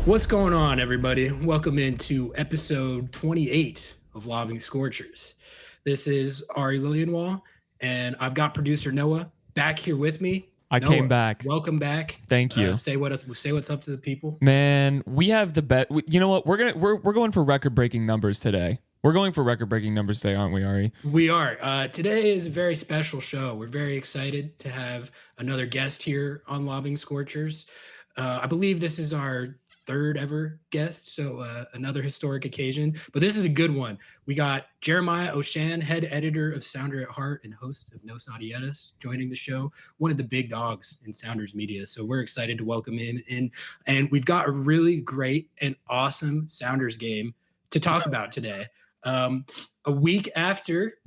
What's going on, everybody? Welcome into episode 28 of Lobbing Scorchers. This is Ari Lillianwall, and I've got producer Noah back here with me. I Noah, came back. Welcome back. Thank you. Say what's up to the people. Man, we have the bet. You know what? We're going for record-breaking numbers today. We're going for record-breaking numbers today, aren't we, Ari? We are. Today is a very special show. We're very excited to have another guest here on Lobbing Scorchers. I believe this is our third ever guest, so another historic occasion, but this is a good one. We got Jeremiah Oshan, head editor of Sounder at Heart and host of Nos Audietas, joining the show, one of the big dogs in Sounders media. So we're excited to welcome him in, and we've got a really great and awesome Sounders game to talk about today. A week after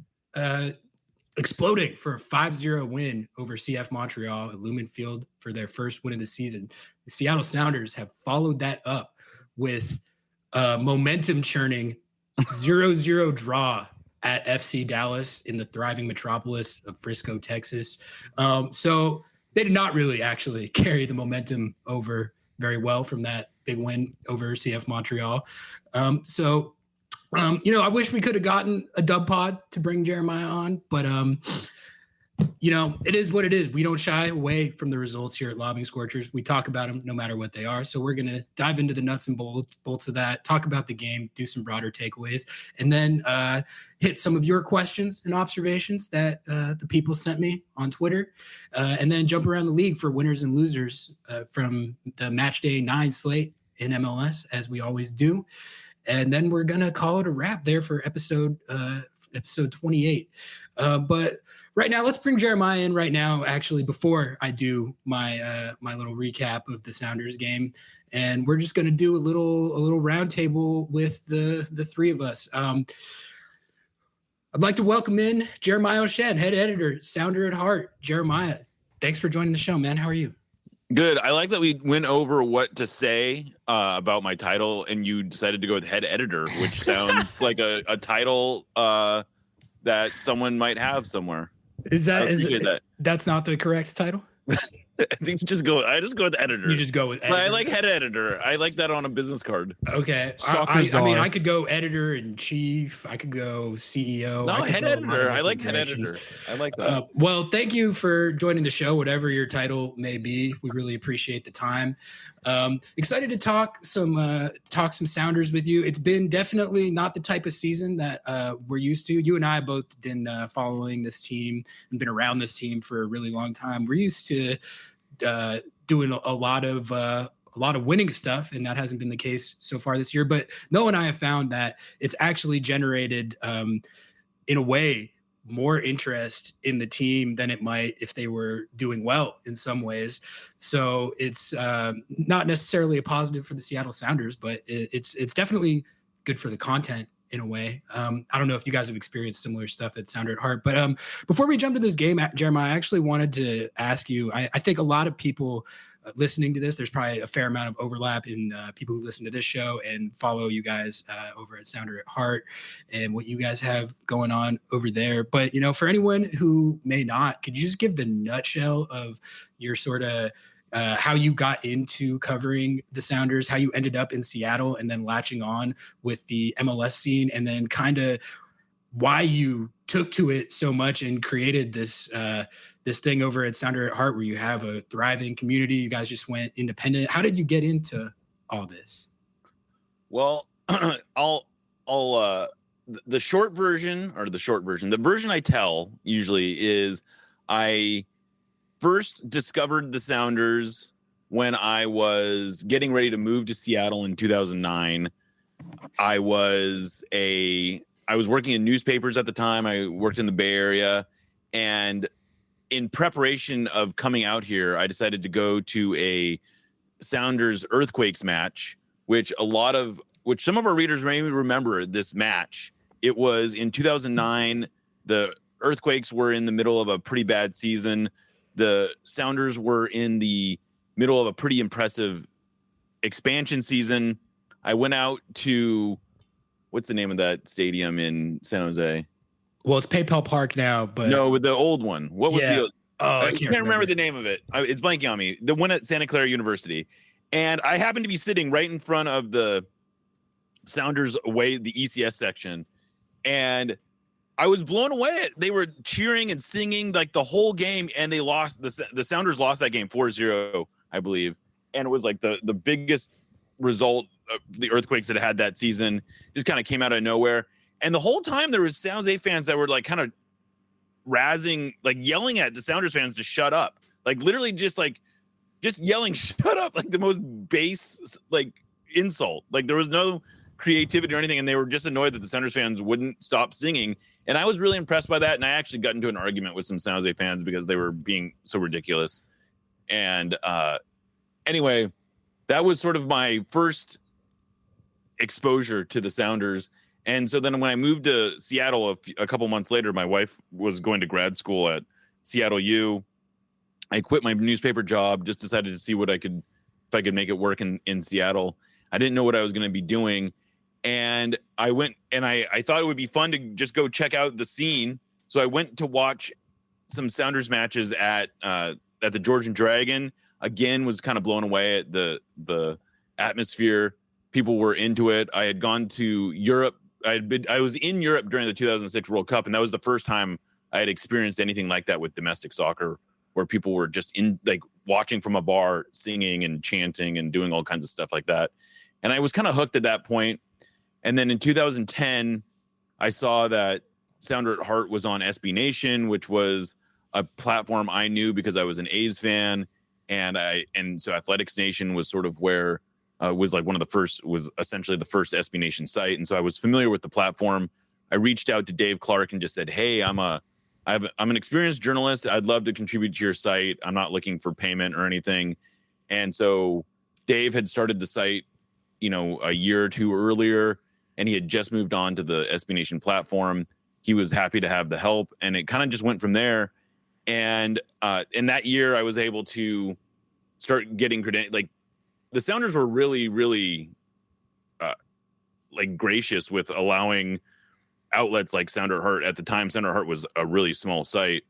exploding for a 5-0 win over CF Montreal at Lumen Field for their first win of the season, the Seattle Sounders have followed that up with a momentum churning 0-0 draw at FC Dallas in the thriving metropolis of Frisco, Texas. So they did not really actually carry the momentum over very well from that big win over CF Montreal. I wish we could have gotten a dub pod to bring Jeremiah on, but it is what it is. We don't shy away from the results here at Lobbing Scorchers. We talk about them no matter what they are. So we're going to dive into the nuts and bolts of that, talk about the game, do some broader takeaways, and then hit some of your questions and observations that the people sent me on Twitter, and then jump around the league for winners and losers from the match day 9 slate in MLS, as we always do. And then we're going to call it a wrap there for episode 28. But right now, let's bring Jeremiah in right now, actually, before I do my my little recap of the Sounders game. And we're just going to do a little roundtable with the three of us. I'd like to welcome in Jeremiah Oshan, head editor, Sounder at Heart. Jeremiah, thanks for joining the show, man. How are you? Good. I like that we went over what to say about my title, and you decided to go with head editor, which sounds like a title that someone might have somewhere. That's not the correct title? I think I just go with editor. You just go with editor. But I like head editor. I like that on a business card. Okay. I mean, I could go editor in chief. I could go CEO. No, head editor. I like head editor. I like that. Well, thank you for joining the show, whatever your title may be. We really appreciate the time. Excited to talk some Sounders with you. It's been definitely not the type of season that we're used to. You and I both been following this team and been around this team for a really long time. We're used to doing a lot of winning stuff, and that hasn't been the case so far this year. But Noah and I have found that it's actually generated, in a way, more interest in the team than it might if they were doing well in some ways. So it's not necessarily a positive for the Seattle Sounders, but it's definitely good for the content in a way. I don't know if you guys have experienced similar stuff at Sounder at Heart, but before we jump to this game, Jeremiah, I actually wanted to ask you, I think a lot of people listening to this, there's probably a fair amount of overlap in people who listen to this show and follow you guys over at Sounder at Heart and what you guys have going on over there. But, for anyone who may not, could you just give the nutshell of your sort of how you got into covering the Sounders, how you ended up in Seattle and then latching on with the MLS scene, and then kind of why you took to it so much and created this thing over at Sounder at Heart where you have a thriving community. You guys just went independent. How did you get into all this? Well, the short version, the version I tell usually is I first discovered the Sounders when I was getting ready to move to Seattle in 2009. I was working in newspapers at the time. I worked in the Bay Area, and in preparation of coming out here, I decided to go to a Sounders Earthquakes match, which some of our readers may remember this match. It was in 2009. The Earthquakes were in the middle of a pretty bad season. The Sounders were in the middle of a pretty impressive expansion season. I went out to, what's the name of that stadium in San Jose? Well, it's PayPal Park now, but no, the old one. What was the? I can't remember the name of it. It's blanking on me. The one at Santa Clara University, And I happened to be sitting right in front of the Sounders away, the ECS section. And I was blown away. They were cheering and singing like the whole game, and they lost. The Sounders lost that game 4-0, I believe. And it was like the biggest result of the Earthquakes that had that season. Just kind of came out of nowhere. And the whole time there was San Jose fans that were like kind of razzing, like yelling at the Sounders fans to shut up. Like literally just yelling, shut up, like the most base like insult. Like there was no creativity or anything, and they were just annoyed that the Sounders fans wouldn't stop singing. And I was really impressed by that. And I actually got into an argument with some San Jose fans because they were being so ridiculous. And anyway, that was sort of my first exposure to the Sounders. And so then when I moved to Seattle a couple months later, my wife was going to grad school at Seattle U. I quit my newspaper job, just decided to see if I could make it work in Seattle. I didn't know what I was going to be doing. And I went and I thought it would be fun to just go check out the scene. So I went to watch some Sounders matches at the Georgian Dragon. Again, was kind of blown away at the atmosphere. People were into it. I had gone to Europe. I was in Europe during the 2006 World Cup, and that was the first time I had experienced anything like that with domestic soccer, where people were just in like watching from a bar, singing and chanting and doing all kinds of stuff like that. And I was kind of hooked at that point. And then in 2010, I saw that Sounder at Heart was on SB Nation, which was a platform I knew because I was an A's fan. And so Athletics Nation was sort of where was like was essentially the first SB Nation site. And so I was familiar with the platform. I reached out to Dave Clark and just said, hey, I'm an experienced journalist. I'd love to contribute to your site. I'm not looking for payment or anything. And so Dave had started the site, a year or two earlier, and he had just moved on to the SB Nation platform. He was happy to have the help, and it kind of just went from there. And in that year, I was able to start getting credentials. Like the Sounders were really, really like gracious with allowing outlets like Sounder at Heart. At the time, Sounder at Heart was a really small site,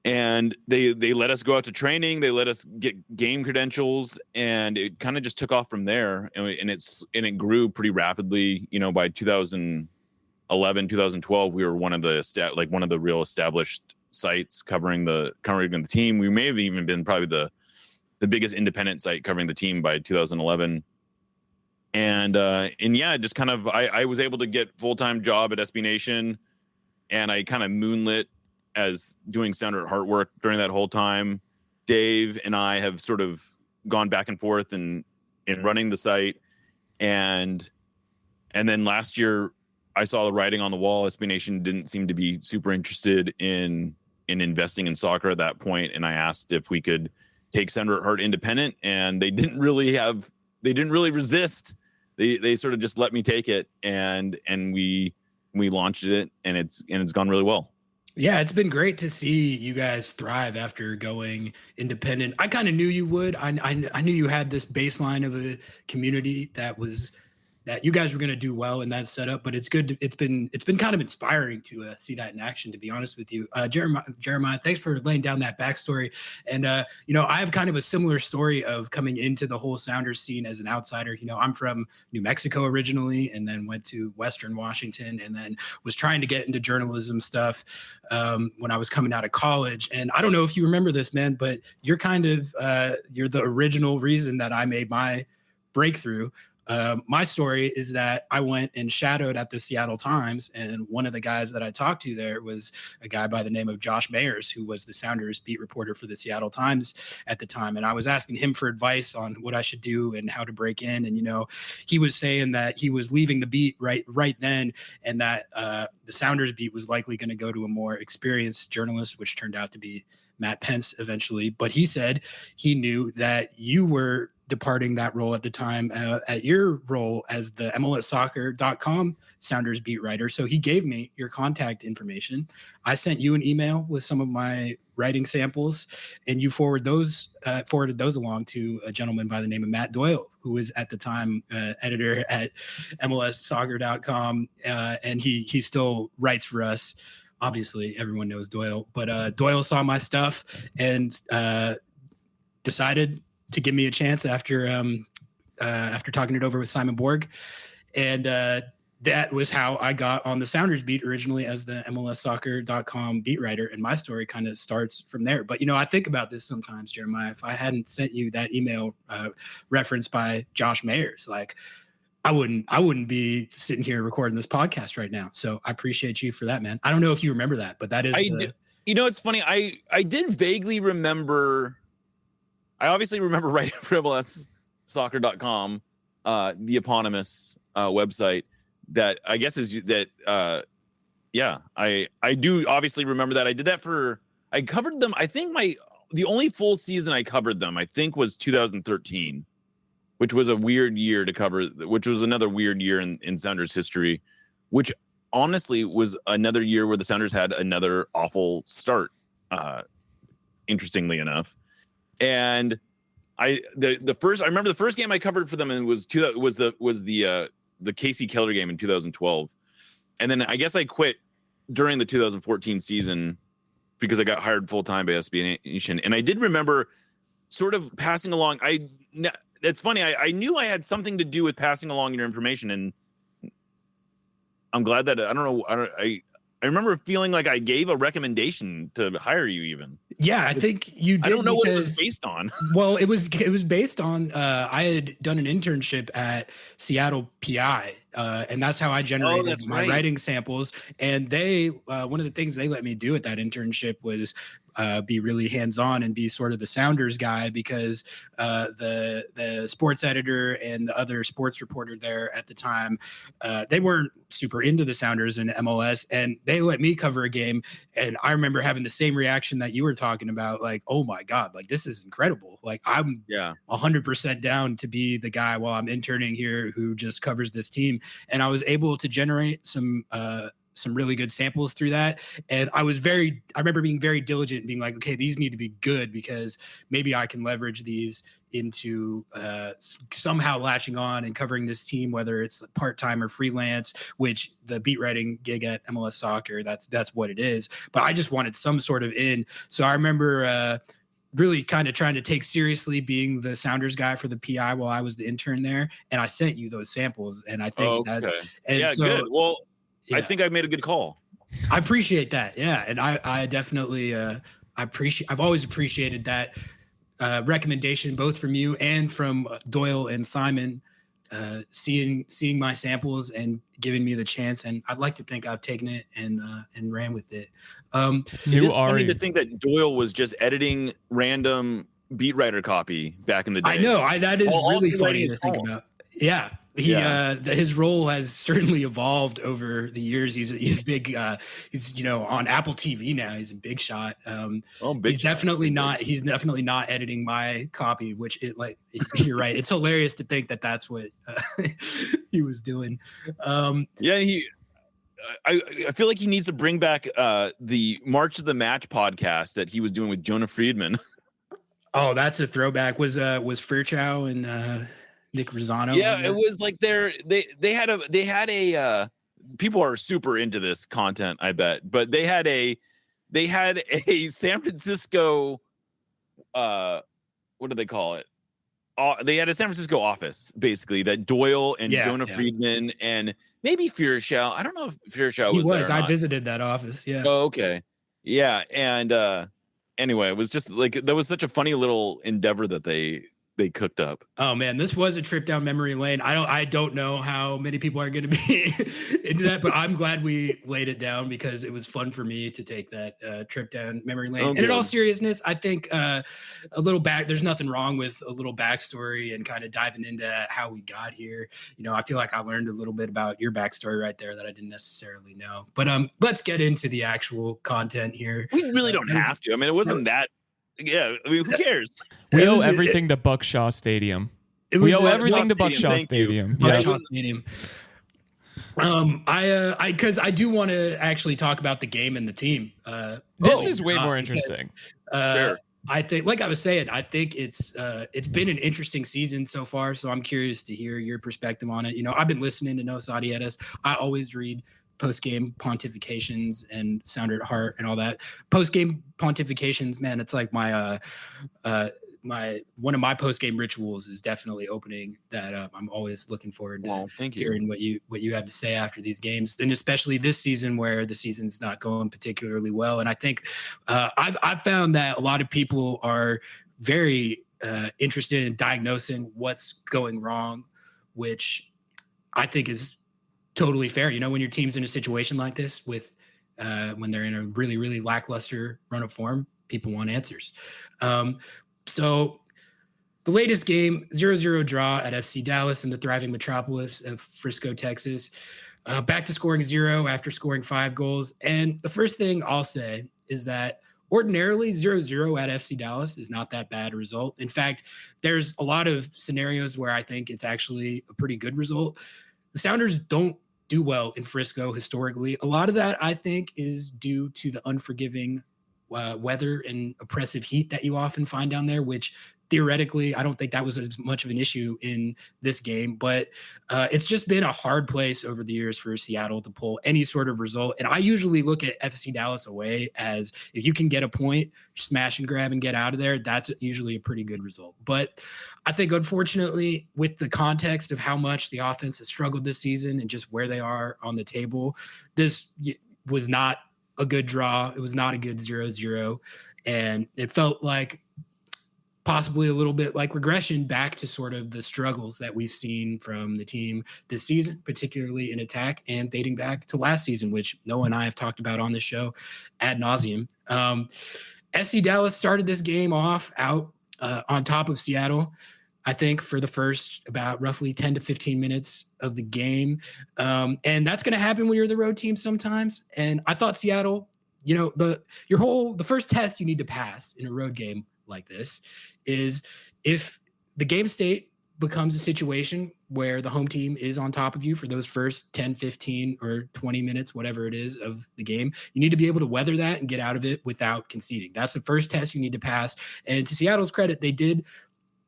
and they let us go out to training. They let us get game credentials, and it kind of just took off from there. And it grew pretty rapidly. By 2011, 2012, we were one of the real established sites covering the team. We may have even been probably the biggest independent site covering the team by 2011. And yeah, just kind of, I was able to get full-time job at SB Nation, and I kind of moonlit as doing Sounder at Heart work during that whole time. Dave and I have sort of gone back and forth in running the site. And then last year I saw the writing on the wall. SB Nation didn't seem to be super interested in investing in soccer at that point. And I asked if we could take Sounder at Heart independent, and they didn't really resist. They sort of just let me take it, and we launched it, and it's gone really well. Yeah, it's been great to see you guys thrive after going independent. I kind of knew you would. I knew you had this baseline of a community that you guys were going to do well in that setup, but it's good. It's been kind of inspiring to see that in action, to be honest with you. Jeremiah, thanks for laying down that backstory. And, I have kind of a similar story of coming into the whole Sounders scene as an outsider. I'm from New Mexico originally, and then went to Western Washington, and then was trying to get into journalism stuff when I was coming out of college. And I don't know if you remember this, man, but you're kind of, you're the original reason that I made my breakthrough. My story is that I went and shadowed at the Seattle Times, and one of the guys that I talked to there was a guy by the name of Josh Mayers, who was the Sounders beat reporter for the Seattle Times at the time. And I was asking him for advice on what I should do and how to break in. And, he was saying that he was leaving the beat right then, and that the Sounders beat was likely going to go to a more experienced journalist, which turned out to be Matt Pence eventually. But he said he knew that you were departing that role at the time at your role as the MLSsoccer.com Sounders beat writer. So he gave me your contact information. I sent you an email with some of my writing samples, and you forwarded those along to a gentleman by the name of Matt Doyle, who was at the time editor at MLSsoccer.com, and he still writes for us. Obviously, everyone knows Doyle, but Doyle saw my stuff and decided to give me a chance after talking it over with Simon Borg, and that was how I got on the Sounders beat originally as the MLSsoccer.com beat writer, and my story kind of starts from there. But I think about this sometimes, Jeremiah. If I hadn't sent you that email referenced by Josh Mayers, like I wouldn't be sitting here recording this podcast right now. So I appreciate you for that, man. I don't know if you remember that, but that is it's funny. I did vaguely remember. I obviously remember writing for MLSsoccer.com, the eponymous website. That I guess is that I do obviously remember that. I covered them. I think the only full season I covered them, I think, was 2013, which was a weird year to cover, which was another weird year in Sounders history, which honestly was another year where the Sounders had another awful start, interestingly enough. And I remember the first game I covered for them, and was the Casey Keller game in 2012. And then I guess I quit during the 2014 season because I got hired full-time by SB Nation. And I did remember sort of passing along. It's funny. I knew I had something to do with passing along your information. And I'm glad that I remember feeling like I gave a recommendation to hire you even. Yeah, I think you did. I don't know what it was based on. Well, it was based on I had done an internship at Seattle PI, and that's how I generated my writing samples. And they one of the things they let me do at that internship was be really hands-on and be sort of the Sounders guy, because the sports editor and the other sports reporter there at the time, they weren't super into the Sounders and MLS, and they let me cover a game. And I remember having the same reaction that you were talking about, like, oh my God, like this is incredible. Like I'm 100% down to be the guy while I'm interning here who just covers this team. And I was able to generate some really good samples through that. And I remember being very diligent and being like, okay, these need to be good because maybe I can leverage these into somehow latching on and covering this team, whether it's part-time or freelance, which the beat writing gig at MLS Soccer, that's what it is. But I just wanted some sort of in. So I remember really kind of trying to take seriously being the Sounders guy for the PI while I was the intern there. And I sent you those samples, and I think good. Well, yeah. I think I made a good call. I appreciate that. Yeah. And I definitely, I've always appreciated that recommendation, both from you and from Doyle and Simon, seeing my samples and giving me the chance. And I'd like to think I've taken it and ran with it. It is funny to think that Doyle was just editing random beat writer copy back in the day. I know. That is really funny to think about. Yeah. His role has certainly evolved over the years. He's a big, he's on Apple TV now. He's a big shot. He's definitely not editing my copy, which you're right. It's hilarious to think that that's what he was doing. I feel like he needs to bring back the March of the Match podcast that he was doing with Jonah Friedman. Oh, that's a throwback. Was Fairchow and Nick Rosano? Yeah, it was like they had a people are super into this content, I bet, but they had a San Francisco what do they call it? They had a San Francisco office, basically, that Doyle and Jonah Friedman and maybe Fairchow. I don't know if Fairchow was there or I not. visited that office. Yeah. Oh, okay. Yeah, and anyway, it was just like that was such a funny little endeavor that they cooked up. Oh man, this was a trip down memory lane. I don't know how many people are going to be into that, but I'm glad we laid it down because it was fun for me to take that trip down memory lane. And in all seriousness, I think there's nothing wrong with a little backstory and kind of diving into how we got here. I feel like I learned a little bit about your backstory right there that I didn't necessarily know. But let's get into the actual content here. We really don't have to. I mean, it wasn't that. Yeah, I mean, who cares? We owe everything to Buck Shaw Stadium. We owe everything to Buck Shaw Stadium. Buck Shaw Stadium. Because I do want to actually talk about the game and the team. This is way more interesting. Sure. I think, like I was saying, I think it's been an interesting season so far. So I'm curious to hear your perspective on it. I've been listening to No Sadietas. I always read post-game pontifications and Sounder at Heart and all that. Post-game pontifications, man, it's like my one of my post game rituals is definitely opening that up. I'm always looking forward to thank you. hearing what you have to say after these games, and especially this season where the season's not going particularly well. And I think I've found that a lot of people are very interested in diagnosing what's going wrong, which I think is totally fair. You know, when your team's in a situation like this with when they're in a really, really lackluster run of form, people want answers. So the latest game, 0-0 draw at FC Dallas in the thriving metropolis of Frisco, Texas. Back to scoring 0 after scoring 5 goals. And the first thing I'll say is that ordinarily 0-0 at FC Dallas is not that bad a result. In fact, there's a lot of scenarios where I think it's actually a pretty good result. The Sounders don't do well in Frisco historically. A lot of that, I think, is due to the unforgiving weather and oppressive heat that you often find down there, which theoretically, I don't think that was as much of an issue in this game, but it's just been a hard place over the years for Seattle to pull any sort of result. And I usually look at FC Dallas away as if you can get a point, smash and grab and get out of there, that's usually a pretty good result. But I think, unfortunately, with the context of how much the offense has struggled this season and just where they are on the table, this was not a good draw. It was not a good 0-0. And it felt like possibly a little bit like regression back to sort of the struggles that we've seen from the team this season, particularly in attack and dating back to last season, which Noah and I have talked about on the show ad nauseum. FC Dallas started this game off out on top of Seattle, I think, for the first about roughly 10 to 15 minutes of the game. And that's going to happen when you're the road team sometimes. And I thought Seattle, you know, the first test you need to pass in a road game like this is if the game state becomes a situation where the home team is on top of you for those first 10, 15 or 20 minutes, whatever it is of the game, you need to be able to weather that and get out of it without conceding. That's the first test you need to pass. And to Seattle's credit, they did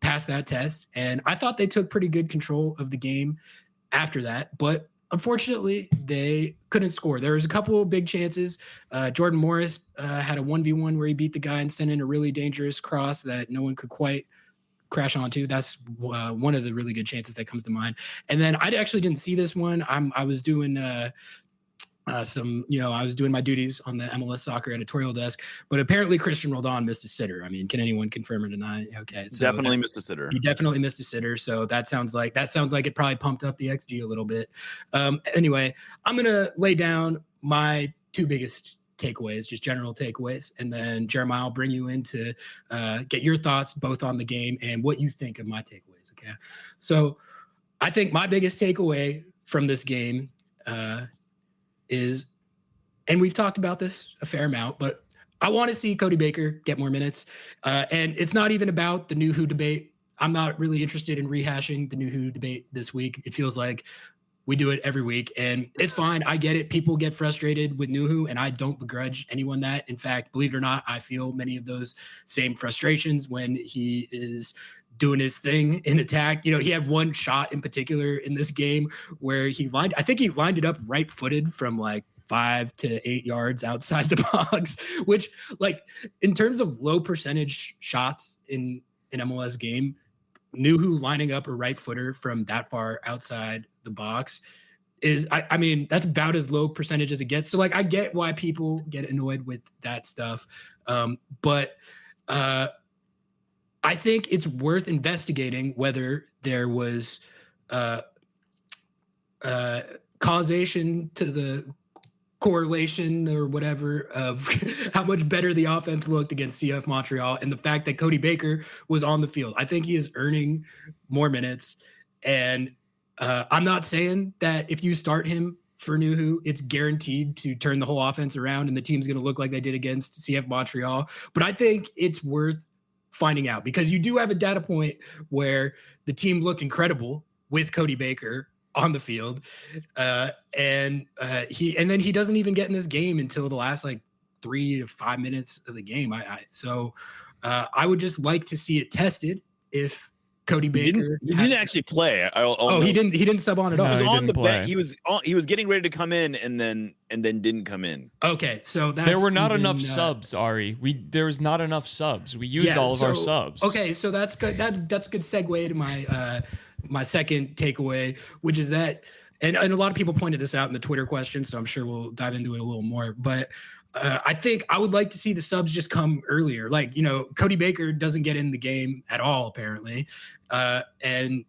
pass that test. And I thought they took pretty good control of the game after that, but unfortunately, they couldn't score. There was a couple of big chances. Jordan Morris had a 1v1 where he beat the guy and sent in a really dangerous cross that no one could quite crash onto. That's one of the really good chances that comes to mind. And then I actually didn't see this one. I was doing I was doing my duties on the MLS soccer editorial desk, but apparently Christian Roldan missed a sitter. I mean, can anyone confirm or deny? Okay. So definitely missed a sitter. He definitely missed a sitter. So that sounds like it probably pumped up the XG a little bit. Anyway, I'm going to lay down my two biggest takeaways, just general takeaways. And then Jeremiah, I'll bring you in to get your thoughts both on the game and what you think of my takeaways. Okay. So I think my biggest takeaway from this game is, and we've talked about this a fair amount, but I want to see Cody Baker get more minutes. And it's not even about the Nuhu debate. I'm not really interested in rehashing the Nuhu debate this week. It feels like we do it every week, and it's fine. I get it. People get frustrated with Nuhu, and I don't begrudge anyone that. In fact, believe it or not, I feel many of those same frustrations when he is doing his thing in attack. You know, he had one shot in particular in this game where he lined it up right-footed from like 5 to 8 yards outside the box, which, like, in terms of low percentage shots in an MLS game, Nuhu lining up a right footer from that far outside the box is, I mean, that's about as low percentage as it gets. So, like, I get why people get annoyed with that stuff. But I think it's worth investigating whether there was causation to the correlation or whatever of how much better the offense looked against CF Montreal and the fact that Cody Baker was on the field. I think he is earning more minutes. And I'm not saying that if you start him for Nuhu, it's guaranteed to turn the whole offense around and the team's going to look like they did against CF Montreal. But I think it's worth finding out because you do have a data point where the team looked incredible with Cody Baker on the field. And then he doesn't even get in this game until the last like 3 to 5 minutes of the game. So I would just like to see it tested if Cody Baker. He didn't actually play. He didn't sub on at all. No, He was he on didn't the play. bench. He was getting ready to come in and then didn't come in. Okay, so that's There were not even, enough subs, Ari. There was not enough subs. We used all of our subs. Okay, so that's good. That's a good segue to my my second takeaway, which is that, and a lot of people pointed this out in the Twitter question, so I'm sure we'll dive into it a little more. But I think I would like to see the subs just come earlier. Like, Cody Baker doesn't get in the game at all, apparently. And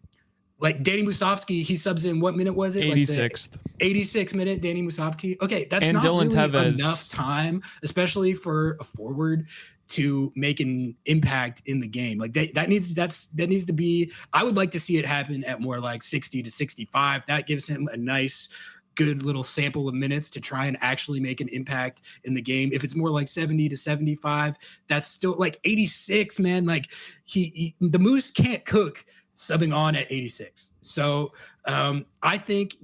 like Danny Musovski, he subs in, what minute was it? 86th. Like 86th minute, Danny Musovski. Okay, that's and not Dylan really Tevez. enough time, especially for a forward to make an impact in the game. Like that needs to be, I would like to see it happen at more like 60 to 65. That gives him a nice, good little sample of minutes to try and actually make an impact in the game. If it's more like 70 to 75, that's still like 86, man. Like the Moose can't cook subbing on at 86. So I think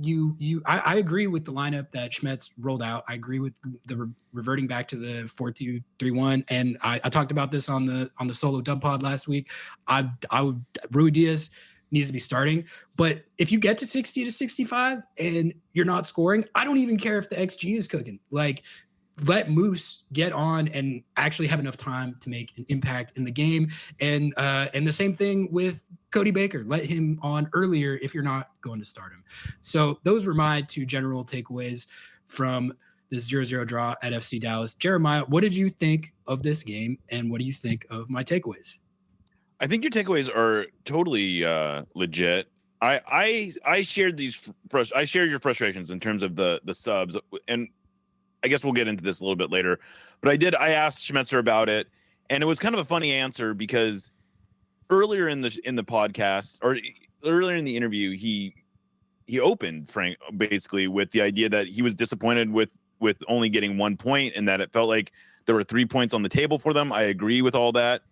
I agree with the lineup that Schmetz rolled out. I agree with the reverting back to the 4-2-3-1. And I talked about this on the solo dub pod last week. Rui Diaz needs to be starting. But if you get to 60 to 65 and you're not scoring, I don't even care if the XG is cooking. Like, let Moose get on and actually have enough time to make an impact in the game. And the same thing with Cody Baker. Let him on earlier if you're not going to start him. So those were my two general takeaways from this 0-0 draw at FC Dallas. Jeremiah, what did you think of this game, and what do you think of my takeaways? I think your takeaways are totally legit. I shared I shared your frustrations in terms of the subs, and I guess we'll get into this a little bit later. But I asked Schmetzer about it, and it was kind of a funny answer because earlier in the podcast, or earlier in the interview, he opened Frank basically with the idea that he was disappointed with only getting 1 point, and that it felt like there were 3 points on the table for them. I agree with all that.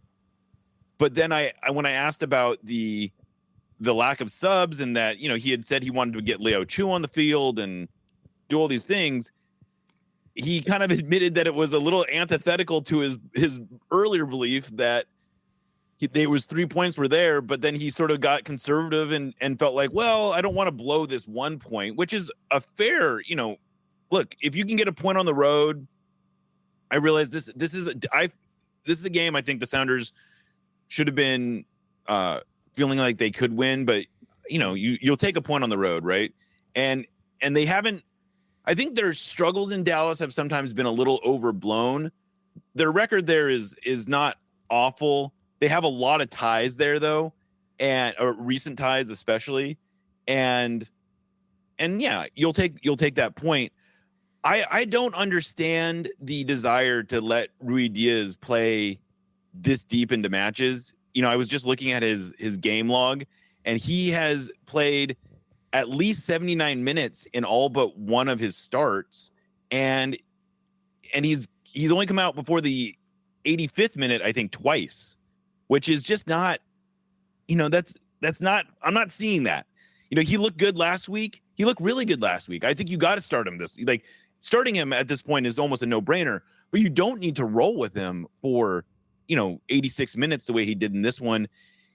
But then when I asked about the lack of subs, and that, he had said he wanted to get Leo Chu on the field and do all these things, he kind of admitted that it was a little antithetical to his earlier belief that there was 3 points were there, but then he sort of got conservative and felt like, well, I don't want to blow this 1 point, which is a fair, look, if you can get a point on the road, I realize this is a game I think the Sounders should have been feeling like they could win, but you'll take a point on the road, right? And they haven't. I think their struggles in Dallas have sometimes been a little overblown. Their record there is not awful. They have a lot of ties there though, and recent ties especially, and yeah, you'll take that point. I don't understand the desire to let Rui Diaz play this deep into matches. I was just looking at his game log, and he has played at least 79 minutes in all but one of his starts, and he's only come out before the 85th minute, I think, twice, which is just not, that's not, I'm not seeing that. He looked good last week. He looked really good last week. I think you got to start him starting him at this point is almost a no-brainer, but you don't need to roll with him for 86 minutes the way he did in this one.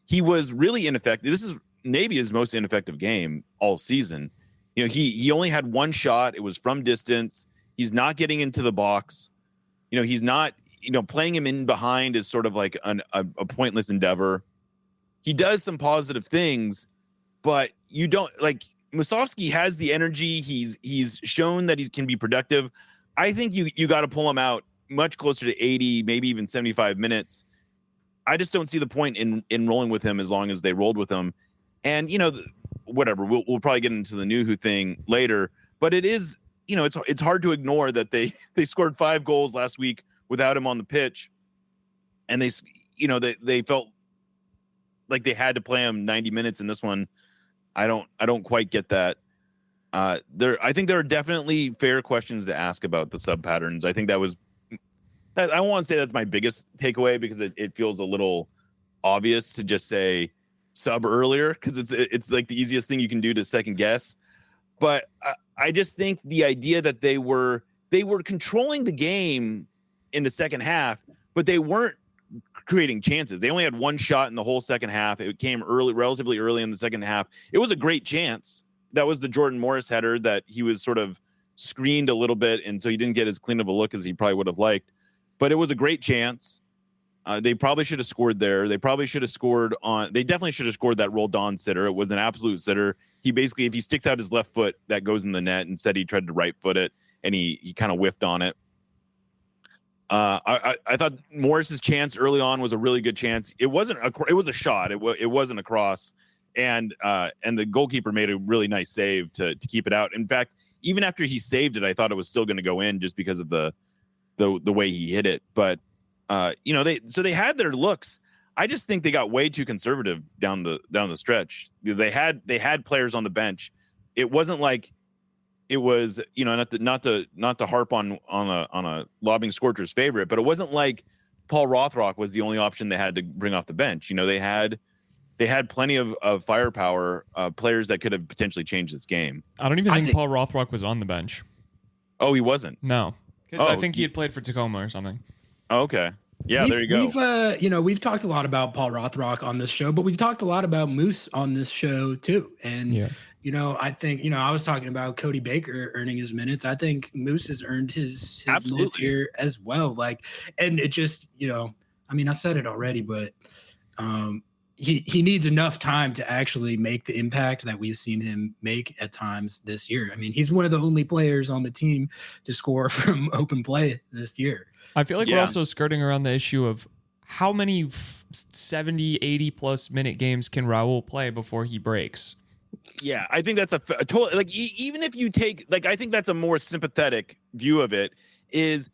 He was really ineffective. This is maybe his most ineffective game all season. He only had one shot. It was from distance. He's not getting into the box. He's not, playing him in behind is sort of like a pointless endeavor. He does some positive things, but you don't like Musovski has the energy. He's shown that he can be productive. I think you got to pull him out much closer to 80, maybe even 75 minutes. I just don't see the point in rolling with him as long as they rolled with him. And, whatever, we'll probably get into the Nuhu thing later, but it is, it's hard to ignore that they scored 5 goals last week without him on the pitch. And they felt like they had to play him 90 minutes in this one. I don't quite get that. I think there are definitely fair questions to ask about the sub patterns. I think I won't say that's my biggest takeaway because it feels a little obvious to just say sub earlier because it's like the easiest thing you can do to second guess. But I just think the idea that they were controlling the game in the second half, but they weren't creating chances. They only had one shot in the whole second half. It came relatively early in the second half. It was a great chance. That was the Jordan Morris header that he was sort of screened a little bit, and so he didn't get as clean of a look as he probably would have liked. But it was a great chance. They probably should have scored there. They probably should have scored on. They definitely should have scored that rolled on sitter. It was an absolute sitter. He basically, if he sticks out his left foot, that goes in the net. Instead, he tried to right foot it, and he kind of whiffed on it. I thought Morris's chance early on was a really good chance. It was a shot. It wasn't a cross, and the goalkeeper made a really nice save to keep it out. In fact, even after he saved it, I thought it was still going to go in just because of the way he hit it. But they had their looks. I just think they got way too conservative down the stretch. They had players on the bench. It wasn't like it was, not to harp on a lobbing scorcher's favorite, but it wasn't like Paul Rothrock was the only option they had to bring off the bench. They had plenty of firepower, players that could have potentially changed this game. I don't even think Paul Rothrock was on the bench. Oh, he wasn't? No, because I think he had played for Tacoma or something. Oh, okay. Yeah, there you go. We've talked a lot about Paul Rothrock on this show, but we've talked a lot about Moose on this show too. And I think I was talking about Cody Baker earning his minutes. I think Moose has earned his minutes here as well. And it just I said it already, but he needs enough time to actually make the impact that we've seen him make at times this year. I mean, he's one of the only players on the team to score from open play this year. I feel like we're also skirting around the issue of how many 70, 80 plus minute games can Raul play before he breaks? Yeah, I think that's a total, even if you take, I think that's a more sympathetic view of it, is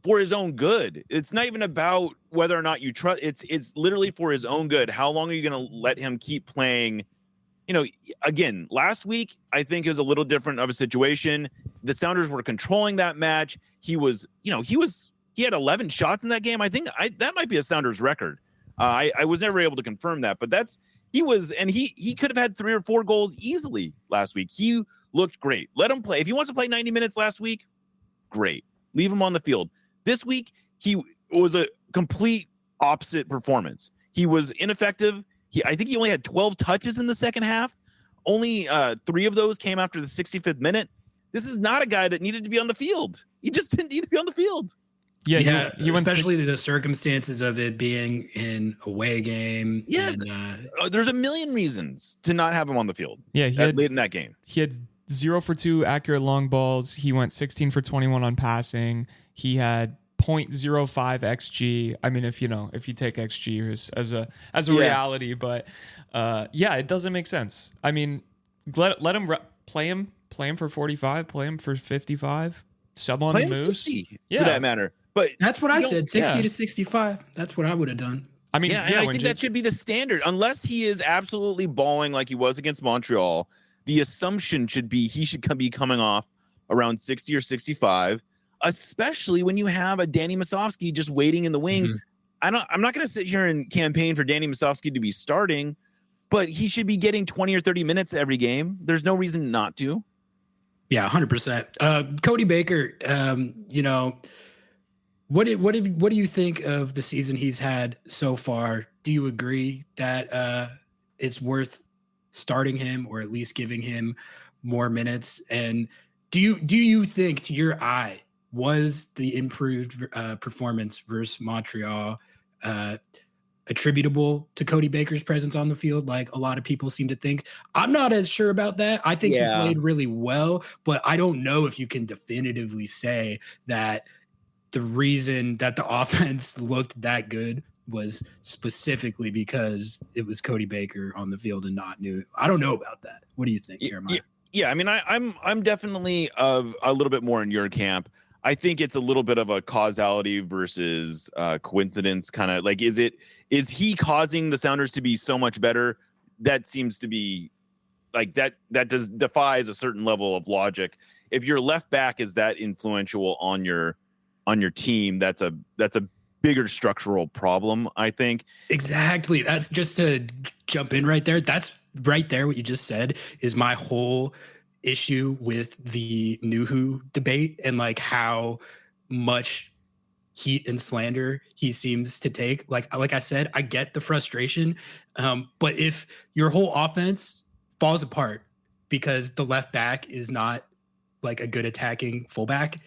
for his own good. It's not even about whether or not you trust. It's literally for his own good. How long are you going to let him keep playing? Again, last week, I think is a little different of a situation. The Sounders were controlling that match. He had 11 shots in that game. I think that might be a Sounders record. I was never able to confirm that, but he could have had 3 or 4 goals easily last week. He looked great. Let him play. If he wants to play 90 minutes last week, great. Leave him on the field. This week, he was a complete opposite performance. He was ineffective. I think he only had 12 touches in the second half. Only 3 of those came after the 65th minute. This is not a guy that needed to be on the field. He just didn't need to be on the field. Yeah, he especially the circumstances of it being in a away game. Yeah, there's a million reasons to not have him on the field. Yeah, late in that game. He had 0 for 2 accurate long balls. He went 16 for 21 on passing. He had 0.05 xG. I mean, if you take xG as a reality, but it doesn't make sense. I mean, let him play him for 45, play him for 55, sub on the Moose. 60, for that matter. But that's what I said, 60 to 65. That's what I would have done. I mean, I think that should be the standard. Unless he is absolutely balling like he was against Montreal, the assumption should be he should be coming off around 60 or 65, especially when you have a Danny Masovsky just waiting in the wings. Mm-hmm. I'm not going to sit here and campaign for Danny Masovsky to be starting, but he should be getting 20 or 30 minutes every game. There's no reason not to. Yeah, 100%. Cody Baker, what do you think of the season he's had so far? Do you agree that it's worth starting him or at least giving him more minutes? And do you think, to your eye, was the improved performance versus Montreal attributable to Cody Baker's presence on the field, like a lot of people seem to think? I'm not as sure about that. I think he played really well, but I don't know if you can definitively say that the reason that the offense looked that good was specifically because it was Cody Baker on the field and not New. I don't know about that. What do you think, Jeremiah? Yeah, I mean, I'm definitely a little bit more in your camp. I think it's a little bit of a causality versus coincidence kind of like, is he causing the Sounders to be so much better? That seems to be like that defies a certain level of logic. If your left back is that influential on your team, that's a bigger structural problem, I think. Exactly. That's just to jump in right there. That's right there. What you just said is my whole issue with the Nuhu debate and like how much heat and slander he seems to take. Like I said, I get the frustration, but if your whole offense falls apart because the left back is not like a good attacking fullback,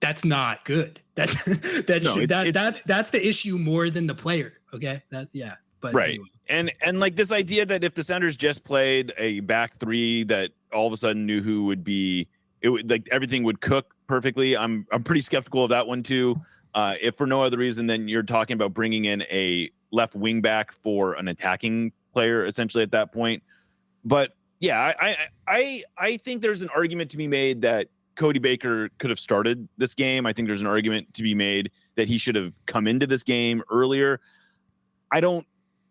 that's not good. That's the issue more than the player. Okay, but right. Anyway. And like this idea that if the Sounders just played a back three, that all of a sudden knew who would be, it would like everything would cook perfectly. I'm pretty skeptical of that one too. If for no other reason than you're talking about bringing in a left wing back for an attacking player, essentially at that point. But yeah, I think there's an argument to be made that Cody Baker could have started this game. I think there's an argument to be made that he should have come into this game earlier. I don't,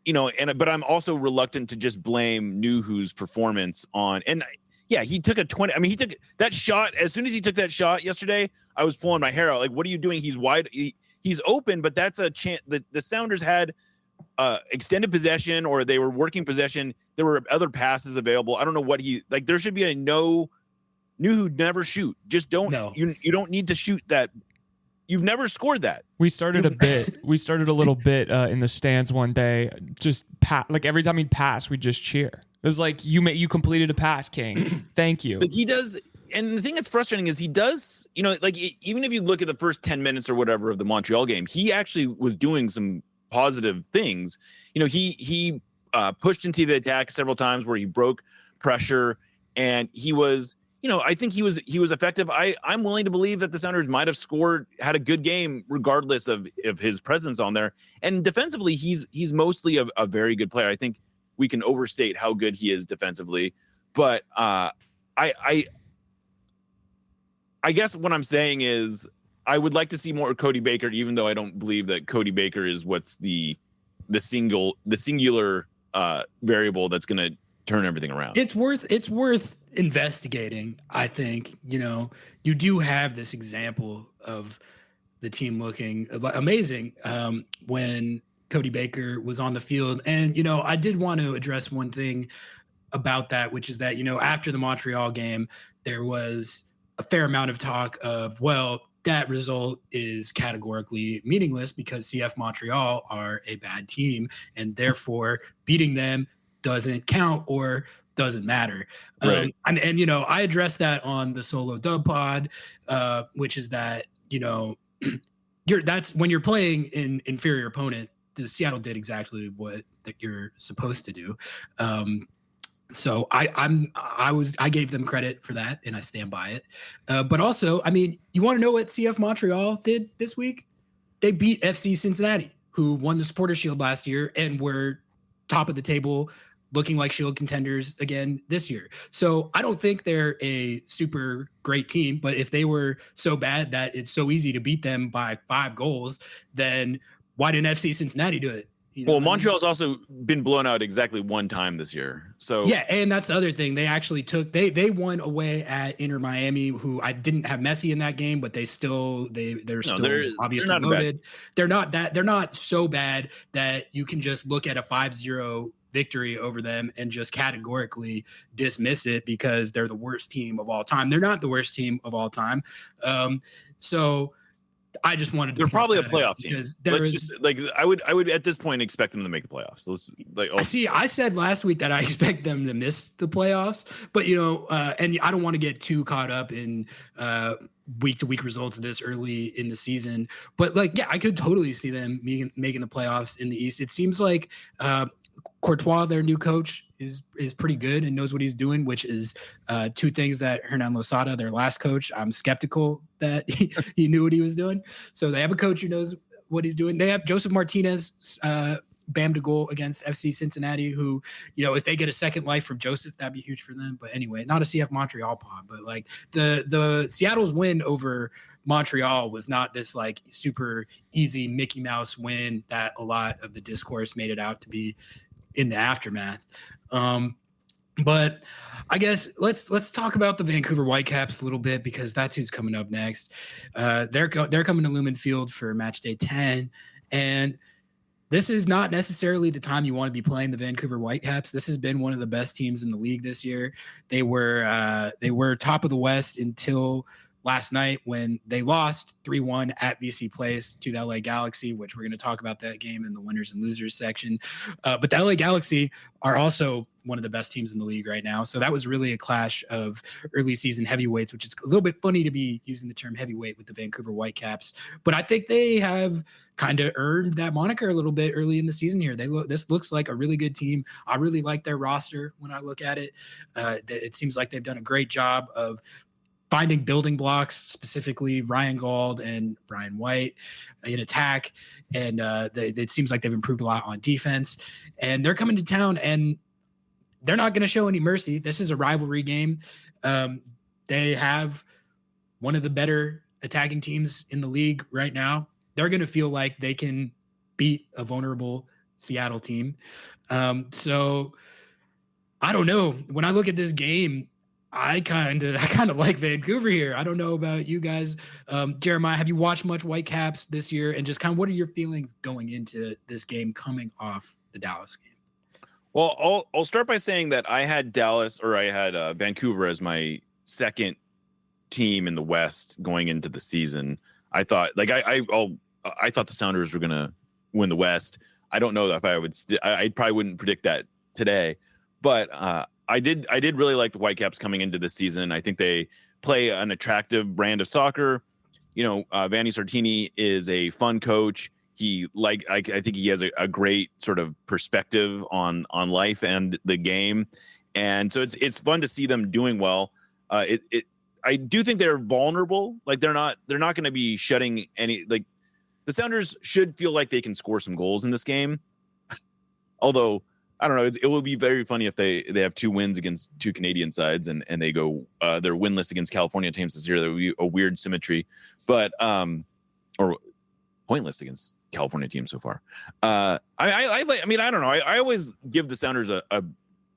but I'm also reluctant to just blame Nuhu's performance on, and yeah, he took a 20. I mean, he took that shot. As soon as he took that shot yesterday, I was pulling my hair out. Like, what are you doing? He's wide. He's open, but that's a chance. The Sounders had extended possession, or they were working possession. There were other passes available. I don't know what there should be a no. Nuhu never shoot. Just don't. No. You don't need to shoot that. You've never scored that. We started a little bit in the stands one day. Just like every time he'd pass, we'd just cheer. It was like, you completed a pass, King. Thank you. But he does, and the thing that's frustrating is he does, like even if you look at the first 10 minutes or whatever of the Montreal game, he actually was doing some positive things. He pushed into the attack several times where he broke pressure, and he was, I think he was effective. I'm willing to believe that the Sounders might have had a good game regardless of his presence on there. And defensively, he's mostly a very good player. I think we can overstate how good he is defensively, but I guess what I'm saying is I would like to see more Cody Baker, even though I don't believe that Cody Baker is what's the singular variable that's going to turn everything around. It's worth investigating. I think, you do have this example of the team looking amazing when Cody Baker was on the field. And, I did want to address one thing about that, which is that, after the Montreal game, there was a fair amount of talk of, well, that result is categorically meaningless because CF Montreal are a bad team, and therefore beating them doesn't count or doesn't matter. Right. I addressed that on the solo dub pod, which is that, that's when you're playing an inferior opponent. The Seattle did exactly what that you're supposed to do. So I gave them credit for that, and I stand by it. But also, you want to know what CF Montreal did this week? They beat FC Cincinnati, who won the Supporter Shield last year and were top of the table, looking like Shield contenders again this year. So I don't think they're a super great team, but if they were so bad that it's so easy to beat them by 5 goals, then why didn't FC Cincinnati do it? Well, Montreal's also been blown out exactly one time this year. So yeah, and that's the other thing. They actually they won away at Inter Miami, who I didn't have Messi in that game, but they're still obviously loaded. They're not so bad that you can just look at a 5-0 victory over them and just categorically dismiss it because they're the worst team of all time. They're not the worst team of all time. So I just wanted to. They're probably a playoff team. I would at this point expect them to make the playoffs. So I said last week that I expect them to miss the playoffs, but and I don't want to get too caught up in week to week results of this early in the season. But I could totally see them making the playoffs in the East. It seems like Courtois, their new coach, is pretty good and knows what he's doing, which is two things that Hernan Losada, their last coach, I'm skeptical that he knew what he was doing. So they have a coach who knows what he's doing. They have Joseph Martinez, bammed a goal against FC Cincinnati, who, if they get a second life from Joseph, that'd be huge for them. But anyway, not a CF Montreal pod, but the Seattle's win over Montreal was not this super easy Mickey Mouse win that a lot of the discourse made it out to be in the aftermath. But I guess let's talk about the Vancouver Whitecaps a little bit, because that's who's coming up next. They're coming to Lumen Field for match day 10, and this is not necessarily the time you want to be playing the Vancouver Whitecaps. This has been one of the best teams in the league this year. They were top of the West until last night when they lost 3-1 at BC Place to the LA Galaxy, which we're going to talk about that game in the winners and losers section. But the LA Galaxy are also one of the best teams in the league right now. So that was really a clash of early season heavyweights, which is a little bit funny to be using the term heavyweight with the Vancouver Whitecaps. But I think they have kind of earned that moniker a little bit early in the season here. This looks like a really good team. I really like their roster when I look at it. It seems like they've done a great job of finding building blocks, specifically Ryan Gauld and Brian White in attack. And it seems like they've improved a lot on defense. And they're coming to town, and they're not going to show any mercy. This is a rivalry game. They have one of the better attacking teams in the league right now. They're going to feel like they can beat a vulnerable Seattle team. So I don't know. When I look at this game, I kind of like Vancouver here. I don't know about you guys. Jeremiah, have you watched much Whitecaps this year? And just kind of what are your feelings going into this game coming off the Dallas game? Well, I'll start by saying that I had Vancouver as my second team in the West going into the season. I thought I thought the Sounders were going to win the West. I don't know if I probably wouldn't predict that today, but I did really like the Whitecaps coming into this season. I think they play an attractive brand of soccer. Vanni Sartini is a fun coach. I think he has a great sort of perspective on life and the game. And so it's fun to see them doing well. I do think they're vulnerable. Like they're not going to be shutting any, like the Sounders should feel like they can score some goals in this game. Although I don't know, it will be very funny if they have 2 wins against 2 Canadian sides and they go they're winless against California teams this year. That would be a weird symmetry, but or pointless against California teams so far. I don't know. I always give the Sounders a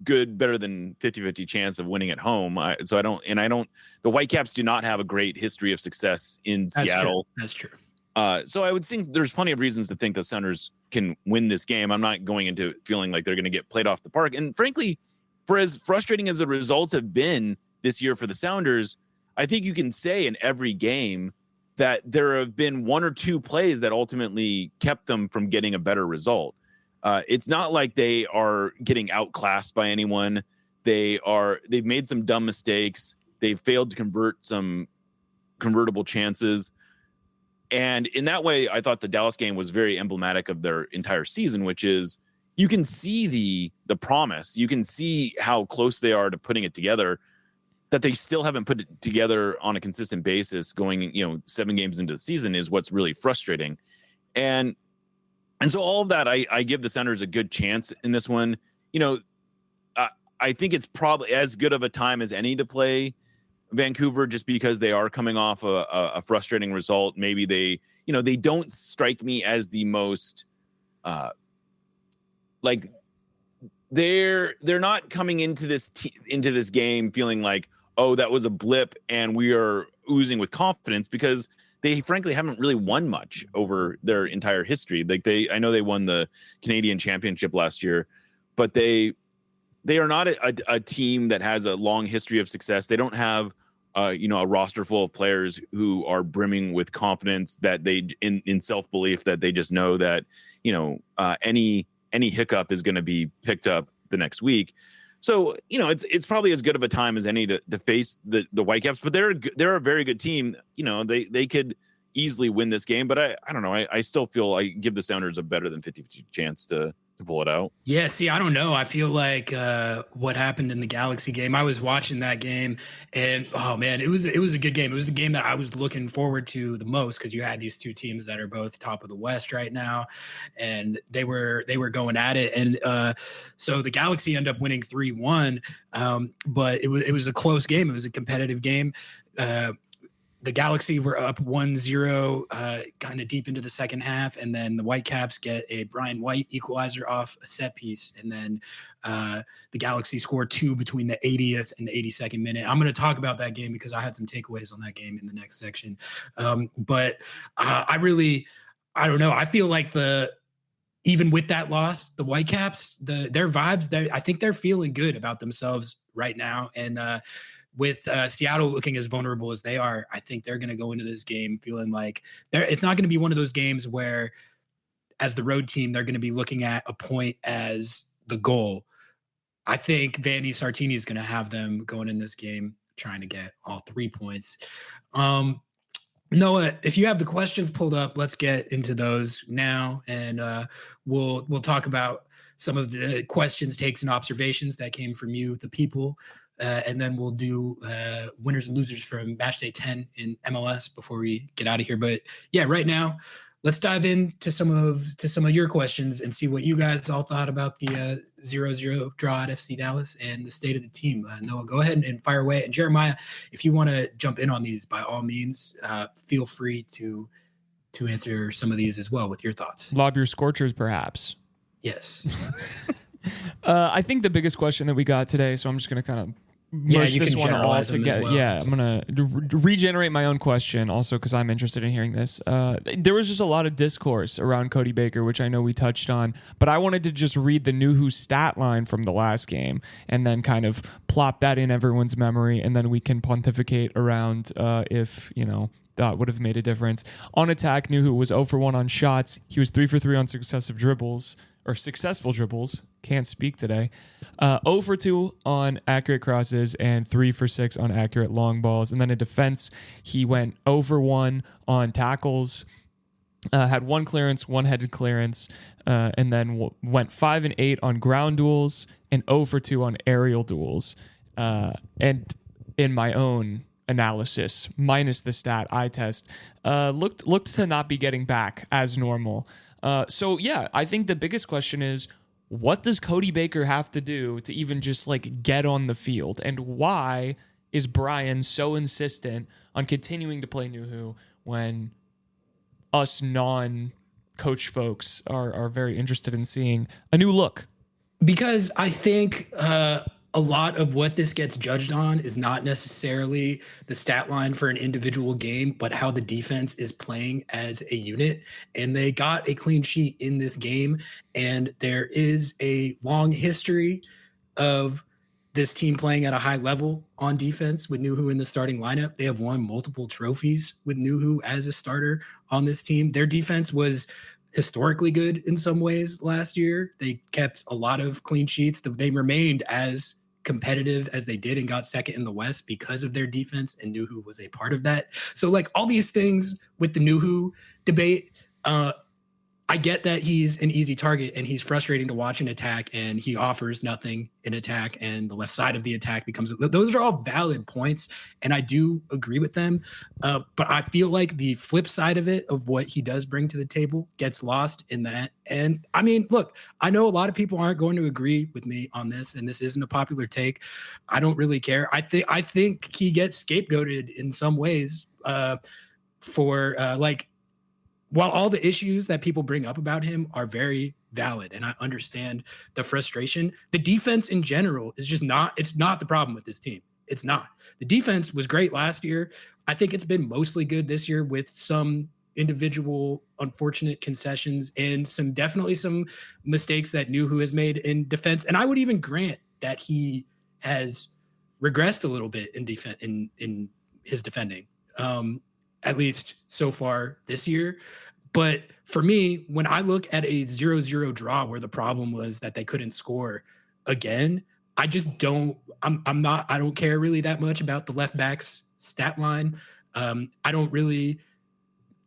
good, better than 50-50 chance of winning at home. The Whitecaps do not have a great history of success in Seattle. That's true. So I would think there's plenty of reasons to think the Sounders can win this game. I'm not going into feeling like they're going to get played off the park. And frankly, for as frustrating as the results have been this year for the Sounders, I think you can say in every game that there have been 1 or 2 plays that ultimately kept them from getting a better result. It's not like they are getting outclassed by anyone. They've made some dumb mistakes. They've failed to convert some convertible chances. And in that way, I thought the Dallas game was very emblematic of their entire season, which is you can see the promise. You can see how close they are to putting it together, that they still haven't put it together on a consistent basis going, 7 games into the season is what's really frustrating. And so all of that, I give the Sounders a good chance in this one. I think it's probably as good of a time as any to play Vancouver, just because they are coming off a frustrating result. Maybe they don't strike me as the most they're not coming into this game feeling like, oh, that was a blip and we are oozing with confidence, because they frankly haven't really won much over their entire history. I know they won the Canadian Championship last year, but they are not a team that has a long history of success. They don't have a roster full of players who are brimming with confidence, that they in self-belief, that they just know that any hiccup is going to be picked up the next week. So it's probably as good of a time as any to face the Whitecaps, but they're a very good team. They could easily win this game, but I don't know. I still feel I give the Sounders a better than 50% chance to pull it out. Yeah, see, I don't know. I feel like what happened in the Galaxy game, I was watching that game, and oh man, it was a good game. It was the game that I was looking forward to the most, because you had these 2 teams that are both top of the West right now, and they were going at it. And so the Galaxy ended up winning 3-1, but it was a close game. It was a competitive game. The Galaxy were up 1-0 kind of deep into the second half, and then the Whitecaps get a Brian White equalizer off a set piece, and then the Galaxy scored 2 between the 80th and the 82nd minute. I'm going to talk about that game because I had some takeaways on that game in the next section. But I don't know. I feel like even with that loss, the Whitecaps, their vibes, I think they're feeling good about themselves right now. And with Seattle looking as vulnerable as they are, I think they're going to go into this game feeling like it's not going to be one of those games where, as the road team, they're going to be looking at a point as the goal. I think Vandy Sartini is going to have them going in this game trying to get all 3 points. Noah, if you have the questions pulled up, let's get into those now, and we'll talk about some of the questions, takes, and observations that came from you, the people, and then we'll do winners and losers from match day 10 in MLS before we get out of here. But yeah, right now, let's dive into some of your questions and see what you guys all thought about the 0-0 draw at FC Dallas and the state of the team. Noah, go ahead and fire away. And Jeremiah, if you want to jump in on these, by all means, feel free to answer some of these as well with your thoughts. Lob your scorchers, perhaps. Yes. I think the biggest question that we got today, so I'm just going to kind of mush this one all together. Well. Yeah, I'm going to regenerate my own question also because I'm interested in hearing this. There was just a lot of discourse around Cody Baker, which I know we touched on, but I wanted to just read the Nuhu stat line from the last game and then kind of plop that in everyone's memory, and then we can pontificate around if, that would have made a difference. On attack, Nuhu was 0 for 1 on shots. He was 3 for 3 on successful dribbles. Can't speak today. 0 for 2 on accurate crosses and 3 for 6 on accurate long balls. And then in defense, he went 0 for 1 on tackles, had 1 clearance, 1 headed clearance, and then went 5 and 8 on ground duels and 0 for 2 on aerial duels. And in my own analysis, minus the stat eye test, looked to not be getting back as normal. So yeah, I think the biggest question is, what does Cody Baker have to do to even just get on the field? And why is Brian so insistent on continuing to play Nuhu when us non-coach folks are very interested in seeing a new look? Because I think a lot of what this gets judged on is not necessarily the stat line for an individual game, but how the defense is playing as a unit. And they got a clean sheet in this game. And there is a long history of this team playing at a high level on defense with Nuhu in the starting lineup. They have won multiple trophies with Nuhu as a starter on this team. Their defense was historically good in some ways last year. They kept a lot of clean sheets. They remained as competitive as they did and got second in the West because of their defense, and Nuhu was a part of that. So all these things with the Nuhu debate, I get that he's an easy target and he's frustrating to watch an attack and he offers nothing in attack and the left side of the attack becomes, those are all valid points and I do agree with them. But I feel like the flip side of it, of what he does bring to the table, gets lost in that. And I mean, look, I know a lot of people aren't going to agree with me on this, and this isn't a popular take. I don't really care. I think he gets scapegoated in some ways for while all the issues that people bring up about him are very valid, and I understand the frustration, the defense in general is just it's not the problem with this team. It's not. The defense was great last year. I think it's been mostly good this year with some individual unfortunate concessions and definitely some mistakes that Nuhu has made in defense. And I would even grant that he has regressed a little bit in defense in his defending. At least so far this year. But for me, when I look at a 0-0 draw where the problem was that they couldn't score again, I just don't care really that much about the left back's stat line. I don't really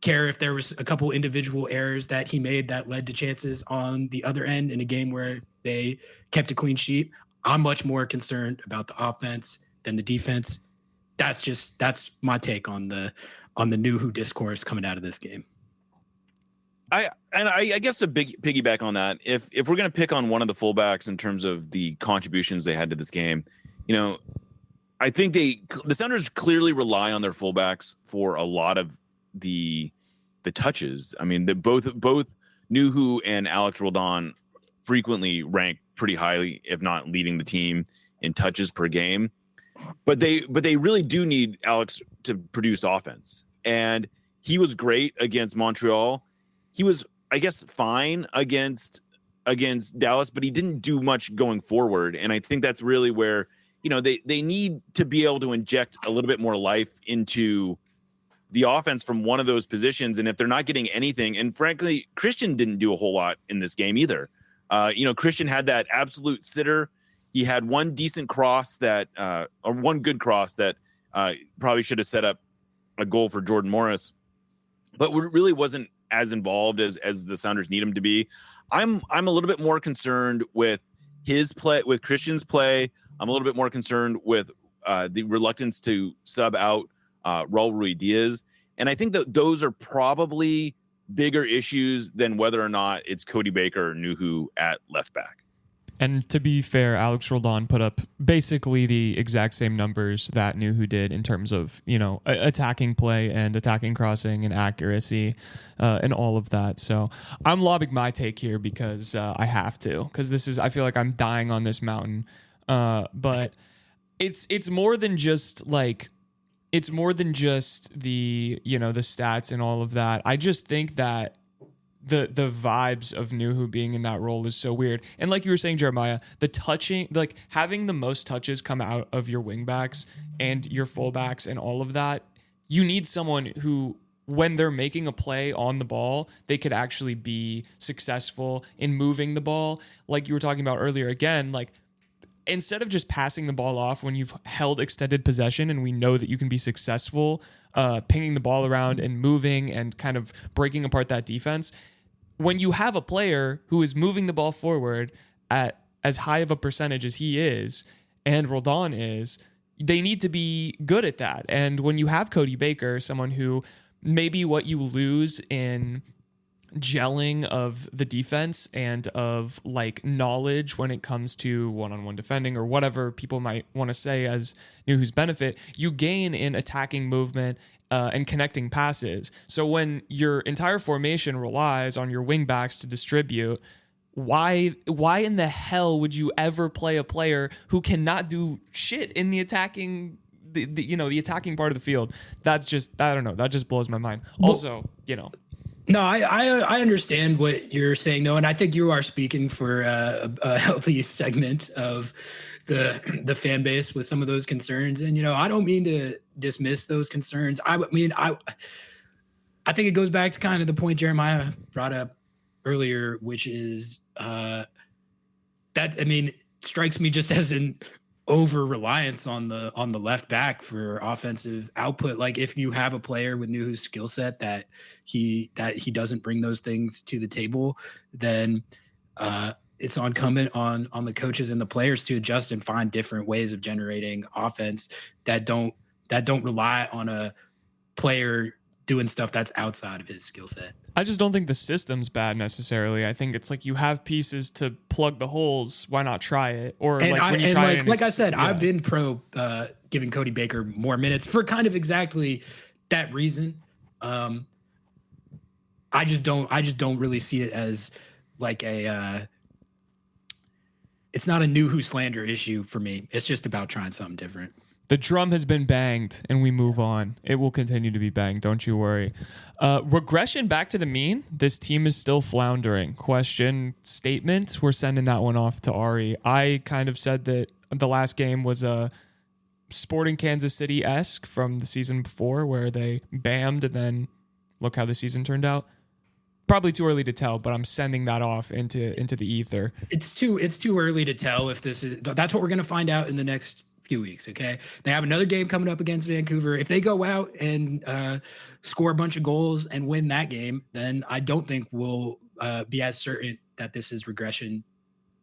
care if there was a couple individual errors that he made that led to chances on the other end in a game where they kept a clean sheet. I'm much more concerned about the offense than the defense. That's my take on the Nuhu discourse coming out of this game. I guess to piggyback on that, if we're going to pick on one of the fullbacks in terms of the contributions they had to this game, I think the Sounders clearly rely on their fullbacks for a lot of the touches. I mean, both Nuhu and Alex Roldan frequently rank pretty highly, if not leading the team in touches per game. But they really do need Alex to produce offense. And he was great against Montreal. He was, I guess, fine against Dallas, but he didn't do much going forward. And I think that's really where they need to be able to inject a little bit more life into the offense from one of those positions. And if they're not getting anything, and frankly, Christian didn't do a whole lot in this game either. Christian had that absolute sitter. He had one decent cross or one good cross that probably should have set up a goal for Jordan Morris, but really wasn't as involved as the Sounders need him to be. I'm a little bit more concerned with his play, with Christian's play. I'm a little bit more concerned with the reluctance to sub out Raul Ruidiaz. And I think that those are probably bigger issues than whether or not it's Cody Baker or Nuhu at left back. And to be fair, Alex Roldan put up basically the exact same numbers that Nuhu did in terms of, attacking play and attacking crossing and accuracy and all of that. So I'm lobbing my take here because I have to, because I feel like I'm dying on this mountain. But it's more than just like, it's more than just the, the stats and all of that. I just think that the vibes of Nuhu being in that role is so weird. And like you were saying, Jeremiah, the touching, like having the most touches come out of your wingbacks and your fullbacks and all of that, you need someone who, when they're making a play on the ball, they could actually be successful in moving the ball. Like you were talking about earlier, again, like instead of just passing the ball off when you've held extended possession and we know that you can be successful pinging the ball around and moving and kind of breaking apart that defense, when you have a player who is moving the ball forward at as high of a percentage as he is and Roldan is, they need to be good at that. And when you have Cody Baker, someone who maybe what you lose in gelling of the defense and of like knowledge when it comes to one-on-one defending or whatever people might want to say as Nuhu's benefit, you gain in attacking movement and connecting passes. So when your entire formation relies on your wing backs to distribute, why in the hell would you ever play a player who cannot do shit in the attacking the attacking part of the field? That's just, I don't know, that just blows my mind. Also, No, I understand what you're saying, though, and I think you are speaking for a healthy segment of the fan base with some of those concerns. And I don't mean to dismiss those concerns. I think it goes back to kind of the point Jeremiah brought up earlier, which is strikes me just as an over reliance on the left back for offensive output. Like if you have a player with Nuhu's skill set that he doesn't bring those things to the table, then it's incumbent on the coaches and the players to adjust and find different ways of generating offense that don't rely on a player doing stuff that's outside of his skill set. I just don't think the system's bad necessarily. I think it's like you have pieces to plug the holes. Why not try it? Or like I said, I've been pro giving Cody Baker more minutes for kind of exactly that reason. I just don't really see it as like it's not a Nuhu slander issue for me. It's just about trying something different. The drum has been banged and we move on. It will continue to be banged. Don't you worry. Regression back to the mean. This team is still floundering. Question statement. We're sending that one off to Ari. I kind of said that the last game was a Sporting Kansas City-esque from the season before where they bammed and then look how the season turned out. Probably too early to tell, but I'm sending that off into the ether. It's too early to tell if this is. That's what we're going to find out in the next few weeks. Okay, they have another game coming up against Vancouver. If they go out and score a bunch of goals and win that game, then I don't think we'll be as certain that this is regression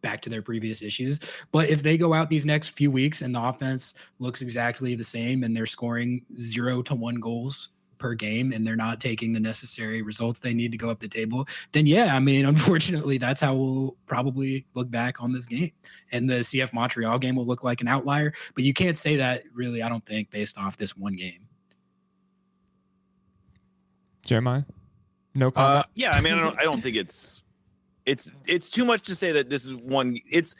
back to their previous issues. But if they go out these next few weeks and the offense looks exactly the same and they're scoring 0 to 1 goals per game and they're not taking the necessary results they need to go up the table, then yeah, I mean, unfortunately, that's how we'll probably look back on this game. And the CF Montreal game will look like an outlier, but you can't say that really, I don't think, based off this one game. Jeremiah? No comment? Yeah, I mean, I don't think it's too much to say that this is one. It's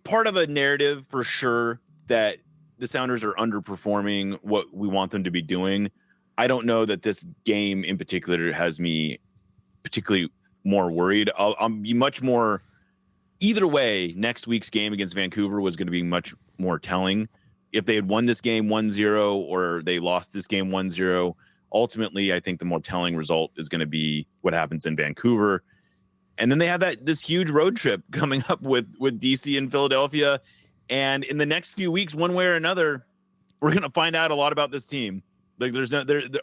part of a narrative for sure that the Sounders are underperforming what we want them to be doing. I don't know that this game in particular has me particularly more worried. I'll be much more. Either way, next week's game against Vancouver was going to be much more telling. If they had won this game 1-0 or they lost this game 1-0, ultimately, I think the more telling result is going to be what happens in Vancouver. And then they have this huge road trip coming up with DC and Philadelphia. And in the next few weeks, one way or another, we're going to find out a lot about this team. Like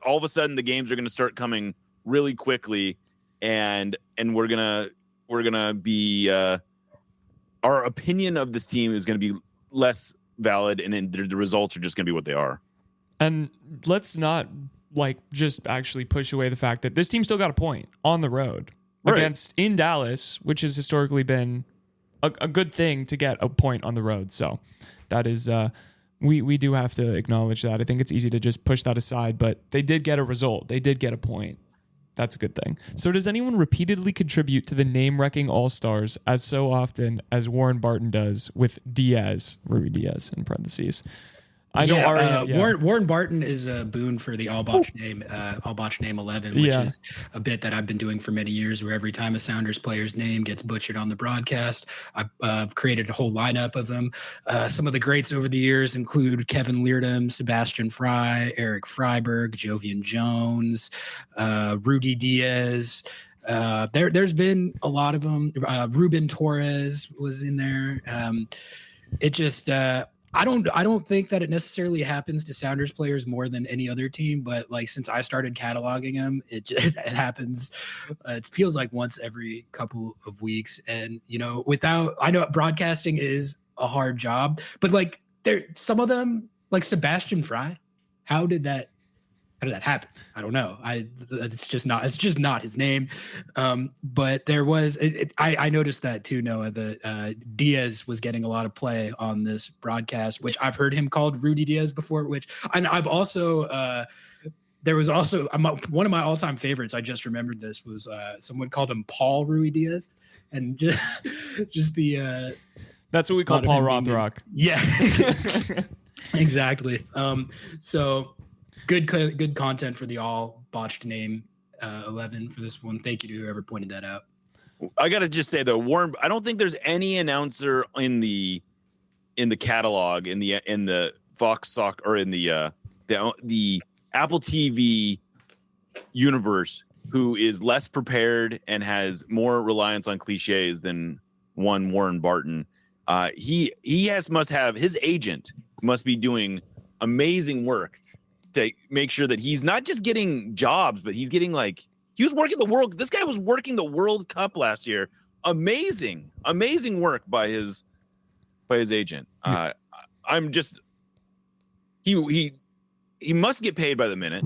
all of a sudden the games are going to start coming really quickly, and we're going to be our opinion of this team is going to be less valid, and the results are just going to be what they are. And let's not just actually push away the fact that this team still got a point on the road in Dallas, which has historically been a good thing to get a point on the road. So that is we do have to acknowledge that. I think it's easy to just push that aside, but they did get a result. They did get a point. That's a good thing. So does anyone repeatedly contribute to the name-wrecking all-stars as so often as Warren Barton does with Ruby Diaz in parentheses? I know Warren Barton is a boon for the All Botch Name 11, which is a bit that I've been doing for many years, where every time a Sounders player's name gets butchered on the broadcast, I've created a whole lineup of them. Some of the greats over the years include Kevin Leardom, Sebastian Fry, Eric Freiberg, Jovian Jones, Rudy Diaz. There's been a lot of them. Ruben Torres was in there. It just I don't think that it necessarily happens to Sounders players more than any other team, but since I started cataloging them, it happens. It feels like once every couple of weeks, and I know broadcasting is a hard job, but some of them, like Sebastian Fry, how did that happen? I don't know. It's just not his name. But there was, I noticed that too, Noah, that Diaz was getting a lot of play on this broadcast, which I've heard him called Rudy Diaz before, and I've also, there was also one of my all-time favorites. I just remembered this was someone called him Paul Rudy Diaz, and just the, that's what we call Paul Rothrock. Yeah, exactly. So, Good content for the all botched name 11 for this one. Thank you to whoever pointed that out. I gotta just say though, Warren, I don't think there's any announcer in the catalog in the Fox Sock or in the Apple TV universe who is less prepared and has more reliance on cliches than one Warren Barton. His agent must be doing amazing work to make sure that he's not just getting jobs, but he's getting this guy was working the World Cup last year. Amazing work by his agent. I'm just, he must get paid by the minute.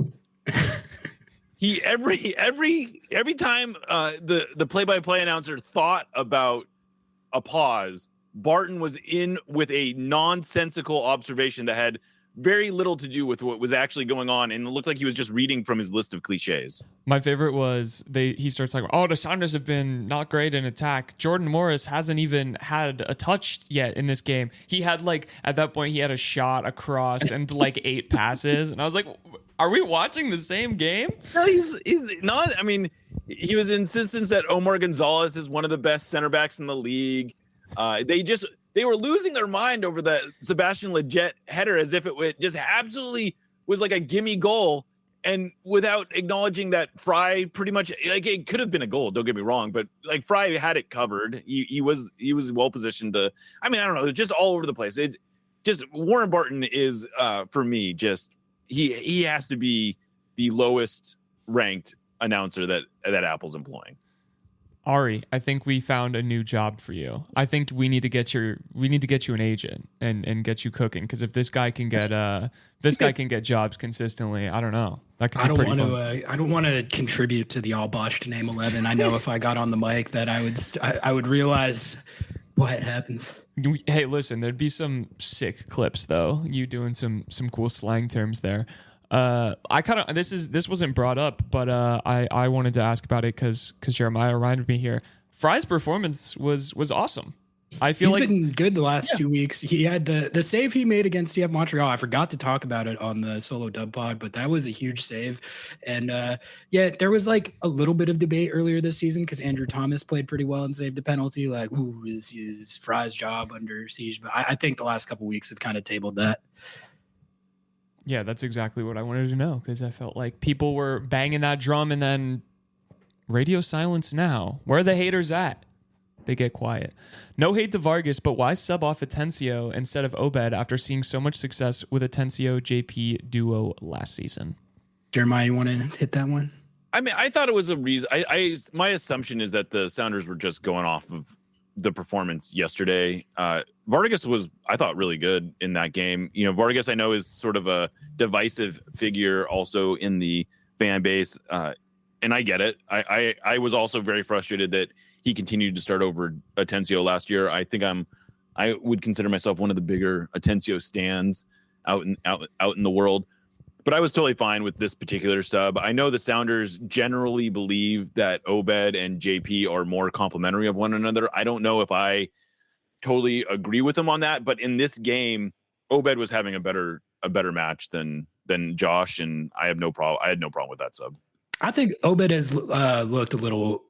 He every time the play-by-play announcer thought about a pause, Barton was in with a nonsensical observation that had very little to do with what was actually going on, and it looked like he was just reading from his list of cliches. My favorite was he starts talking about, the Sounders have been not great in attack. Jordan Morris hasn't even had a touch yet in this game. He had at that point he had a shot across and 8 passes, and I was like, are we watching the same game? No, he's not. I mean, he was insistent that Omar Gonzalez is one of the best center backs in the league. They were losing their mind over the Sebastian Lletget header as if it just absolutely was like a gimme goal, and without acknowledging that Fry pretty much it could have been a goal. Don't get me wrong, but Fry had it covered. He was well positioned to. I mean, I don't know. It's just all over the place. It just Warren Barton is for me just he has to be the lowest ranked announcer that Apple's employing. Ari, I think we found a new job for you. I think we need to get you an agent and get you cooking, because if this guy can get jobs consistently, I don't know. That could be pretty fun. I don't want to contribute to the all botched name 11. I know if I got on the mic that I would realize what happens. Hey, listen, there'd be some sick clips though. You doing some cool slang terms there. This wasn't brought up, but I wanted to ask about it because Jeremiah reminded me here. Fry's performance was awesome. I feel He's like been good the last 2 weeks. He had the save he made against TF Montreal. I forgot to talk about it on the solo dub pod, but that was a huge save. And there was like a little bit of debate earlier this season because Andrew Thomas played pretty well and saved a penalty. Like, ooh, is Fry's job under siege? But I think the last couple weeks have kind of tabled that. Yeah, that's exactly what I wanted to know because I felt like people were banging that drum and then radio silence now. Where are the haters at? They get quiet. No hate to Vargas, but why sub off Atencio instead of Obed after seeing so much success with Atencio JP duo last season? Jeremiah, you want to hit that one? I mean, I thought it was a reason. My assumption is that the Sounders were just going off of the performance yesterday. Vargas was, I thought, really good in that game. You know, Vargas, I know, is sort of a divisive figure also in the fan base, and I get it. I was also very frustrated that he continued to start over Atencio last year. I think I would consider myself one of the bigger Atencio stans out in the world. But I was totally fine with this particular sub. I know the Sounders generally believe that Obed and JP are more complementary of one another. I don't know if I totally agree with them on that, but in this game, Obed was having a better match than Josh, and I had no problem with that sub. I think Obed has looked a little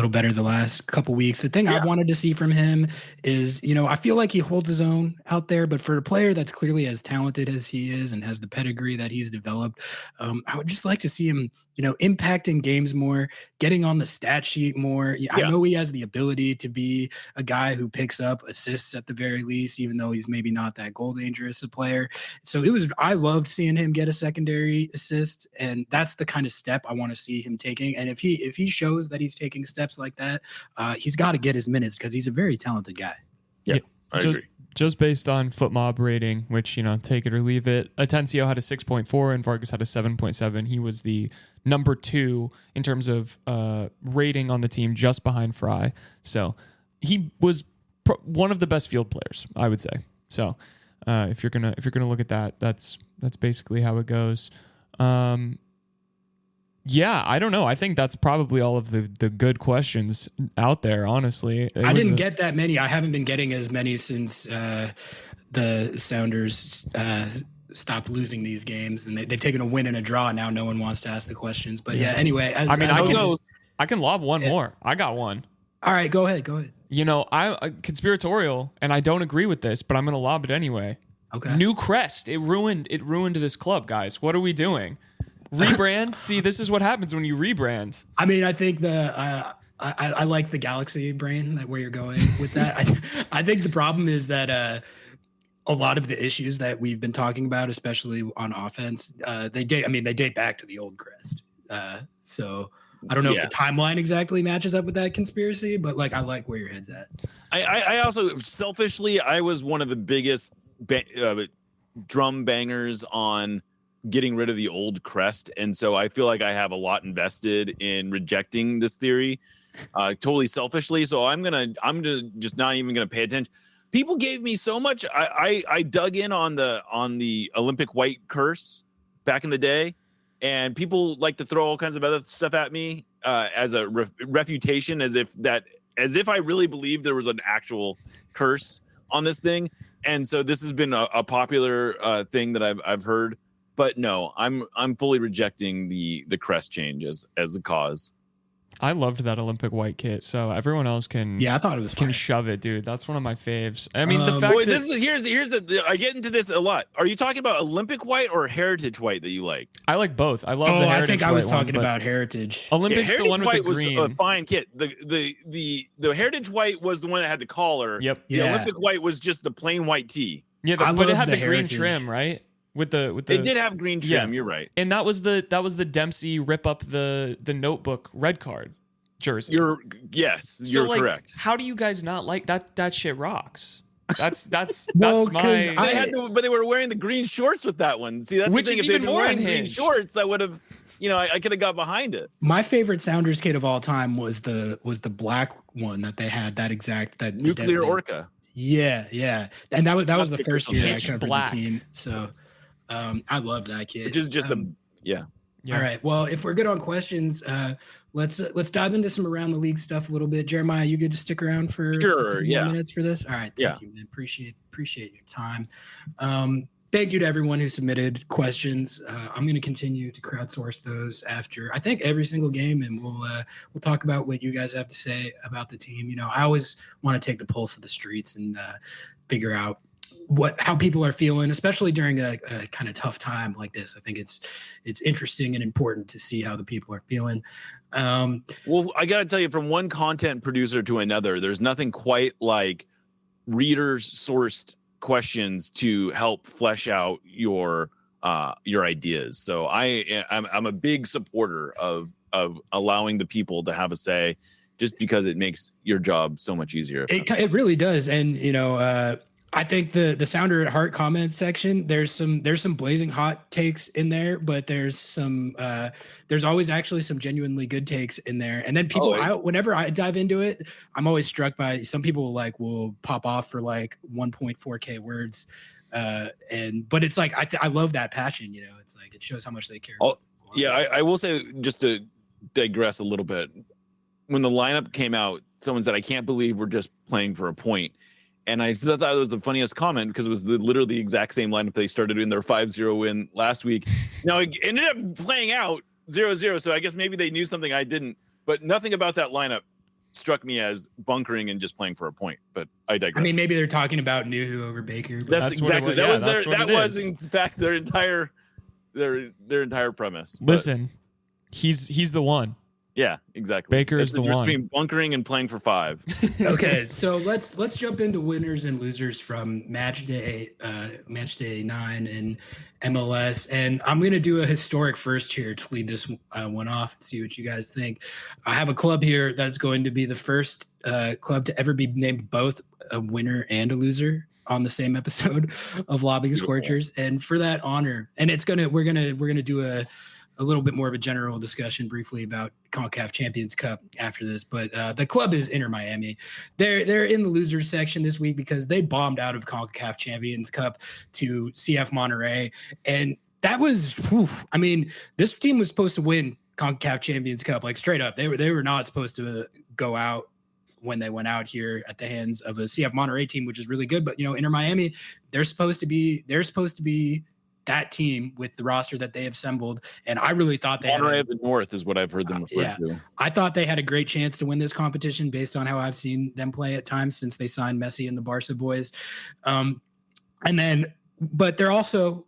better the last couple weeks. The thing I wanted to see from him is, I feel like he holds his own out there, but for a player that's clearly as talented as he is and has the pedigree that he's developed, I would just like to see him, impacting games more, getting on the stat sheet more. I know he has the ability to be a guy who picks up assists at the very least, even though he's maybe not that goal dangerous a player. So I loved seeing him get a secondary assist, and that's the kind of step I want to see him taking. And if he shows that he's taking steps like that, he's got to get his minutes because he's a very talented guy. Yeah, I agree. Just based on FootMob rating, which, take it or leave it, Atencio had a 6.4 and Vargas had a 7.7. He was the number 2 in terms of rating on the team, just behind Fry. So he was one of the best field players, I would say. So if you're gonna look at that, that's basically how it goes. Yeah, I don't know. I think that's probably all of the good questions out there, honestly. I didn't get that many. I haven't been getting as many since the Sounders stopped losing these games, and they've taken a win and a draw. Now no one wants to ask the questions. But anyway. I can lob one more. I got one. All right, go ahead. I'm conspiratorial, and I don't agree with this, but I'm going to lob it anyway. Okay. New crest. It ruined this club, guys. What are we doing? Rebrand. See, this is what happens when you rebrand. I mean, I think I like the Galaxy brain, where you're going with that. I think the problem is that a lot of the issues that we've been talking about, especially on offense, they date back to the old crest. So I don't know if the timeline exactly matches up with that conspiracy, but I like where your head's at. I also, selfishly, I was one of the biggest drum bangers on getting rid of the old crest, and so I feel like I have a lot invested in rejecting this theory, totally selfishly. So I'm gonna just not even gonna pay attention. People gave me so much. I dug in on the Olympic white curse back in the day, and people like to throw all kinds of other stuff at me as a refutation, as if I really believed there was an actual curse on this thing. And so this has been a popular thing that I've heard. But no, I'm fully rejecting the crest change as a cause. I loved that Olympic white kit, so everyone else can I thought it was can fine. Shove it, dude. That's one of my faves. I mean, the fact that here's the I get into this a lot. Are you talking about Olympic white or heritage white that you like? I like both. I love the heritage. I think I was talking about heritage. Olympics, the one with the green. Was a fine kit. The heritage white was the one that had the collar. Yep. The Olympic white was just the plain white tee. Yeah, but it had the green trim, right? With the it did have green trim. You're right. And that was the Dempsey rip up the notebook red card jersey. You're correct. How do you guys not like that? That shit rocks. That's Well, my. But they were wearing the green shorts with that one. See, that's Which the thing. is If they'd even been more wearing unhinged. green shorts, I would have, I could have got behind it. My favorite Sounders kit of all time was the black one that they had. That Nuclear Orca. Yeah, and that was the first year I Pitch covered black. the team. So I love that kit. Which is just All right. Well, if we're good on questions, let's dive into some around the league stuff a little bit. Jeremiah, you good to stick around for a couple more minutes for this? All right. Thank you, man. Appreciate your time. Thank you to everyone who submitted questions. I'm going to continue to crowdsource those after I think every single game, and we'll talk about what you guys have to say about the team. You know, I always want to take the pulse of the streets and figure out how people are feeling, especially during a kind of tough time like this. I think it's interesting and important to see how the people are feeling. Well, I got to tell you, from one content producer to another, there's nothing quite like readers sourced questions to help flesh out your ideas. So I'm a big supporter of allowing the people to have a say, just because it makes your job so much easier. It really does. And you know, I think the Sounder at Heart comments section, there's some blazing hot takes in there, but there's always actually some genuinely good takes in there. And then people, whenever I dive into it, I'm always struck by some people will pop off for like 1.4K words. But it's like, I love that passion, you know, it's like, it shows how much they care. I will say, just to digress a little bit, when the lineup came out, someone said, I can't believe we're just playing for a point. And I thought that was the funniest comment, because it was literally the exact same lineup they started in their 5-0 win last week. Now, it ended up playing out 0-0, so I guess maybe they knew something I didn't. But nothing about that lineup struck me as bunkering and just playing for a point. But I digress. I mean, maybe they're talking about Nuhu over Baker. That's exactly that was in fact their entire premise. Listen, he's the one. Yeah, exactly. Baker is the one. Between bunkering and playing for 5. Okay, so let's jump into winners and losers from match day 9 in MLS, and I'm gonna do a historic first here to lead this one off and see what you guys think. I have a club here that's going to be the first club to ever be named both a winner and a loser on the same episode of Lobbing Scorchers, and for that honor, and we're gonna do a little bit more of a general discussion briefly about CONCACAF Champions Cup after this, but the club is Inter Miami. They're in the losers section this week because they bombed out of CONCACAF Champions Cup to CF Monterrey, and that was, I mean, this team was supposed to win CONCACAF Champions Cup, like straight up. They were not supposed to go out when they went out here at the hands of a CF Monterrey team, which is really good. But you know, Inter Miami, they're supposed to be that team with the roster that they have assembled. And I really thought Monterey of the North is what I've heard them refer to. I thought they had a great chance to win this competition based on how I've seen them play at times since they signed Messi and the Barca boys. But they're also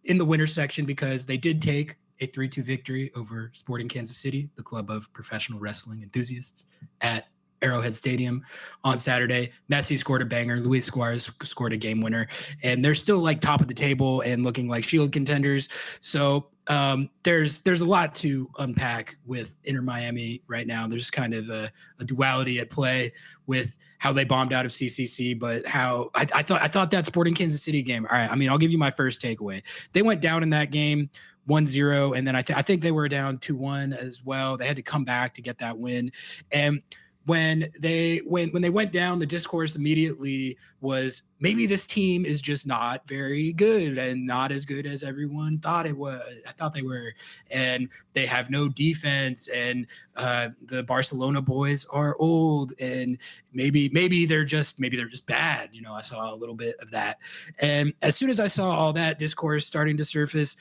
in the winner section because they did take a 3-2 victory over Sporting Kansas City, the club of professional wrestling enthusiasts, at Arrowhead Stadium on Saturday. Messi scored a banger. Luis Suarez scored a game winner, and they're still like top of the table and looking like Shield contenders. So there's a lot to unpack with Inter Miami right now. There's kind of a duality at play with how they bombed out of CCC, but how I thought that Sporting Kansas City game. All right, I mean, I'll give you my first takeaway. They went down in that game 1-0, and then I think they were down 2-1 as well. They had to come back to get that win, and when they went down, the discourse immediately was maybe this team is just not very good and not as good as everyone thought it was. I thought they were, and they have no defense, and the Barcelona boys are old, and maybe they're just bad. You know, I saw a little bit of that, and as soon as I saw all that discourse starting to surface,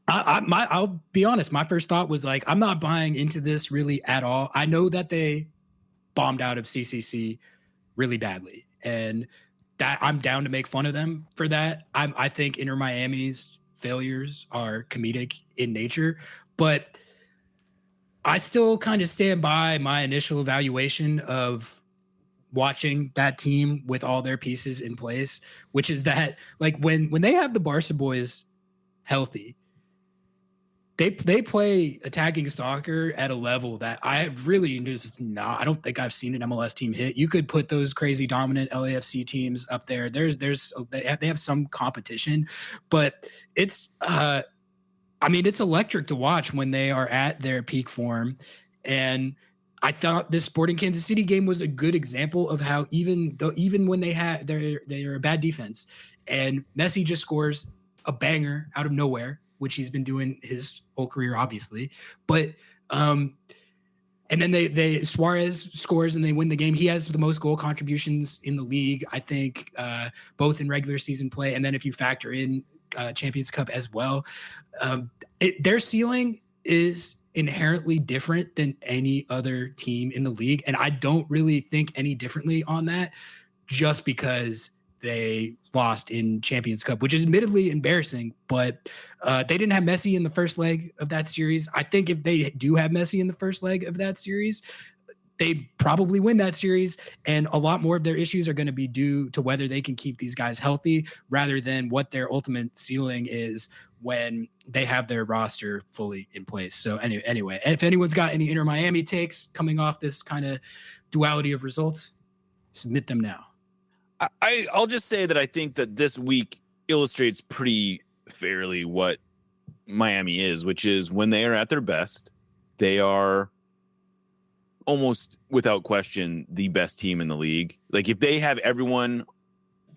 I'll be honest, my first thought was like, I'm not buying into this really at all. I know that they bombed out of CCC really badly, and that I'm down to make fun of them for that. I think Inter Miami's failures are comedic in nature, but I still kind of stand by my initial evaluation of watching that team with all their pieces in place, which is that like when they have the Barca boys healthy, They play attacking soccer at a level that I really just not. I don't think I've seen an MLS team hit. You could put those crazy dominant LAFC teams up there. They have some competition, but it's it's electric to watch when they are at their peak form. And I thought this Sporting Kansas City game was a good example of how even when they're a bad defense, and Messi just scores a banger out of nowhere which he's been doing his whole career, obviously. But and then they Suarez scores and they win the game. He has the most goal contributions in the league, I think, both in regular season play and then if you factor in Champions Cup as well. Their ceiling is inherently different than any other team in the league, and I don't really think any differently on that, just because they lost in Champions Cup, which is admittedly embarrassing, but they didn't have Messi in the first leg of that series. I think if they do have Messi in the first leg of that series, they probably win that series, and a lot more of their issues are going to be due to whether they can keep these guys healthy rather than what their ultimate ceiling is when they have their roster fully in place. So anyway, if anyone's got any Inter Miami takes coming off this kind of duality of results, submit them now. I'll just say that I think that this week illustrates pretty fairly what Miami is, which is when they are at their best, they are almost without question the best team in the league. Like if they have everyone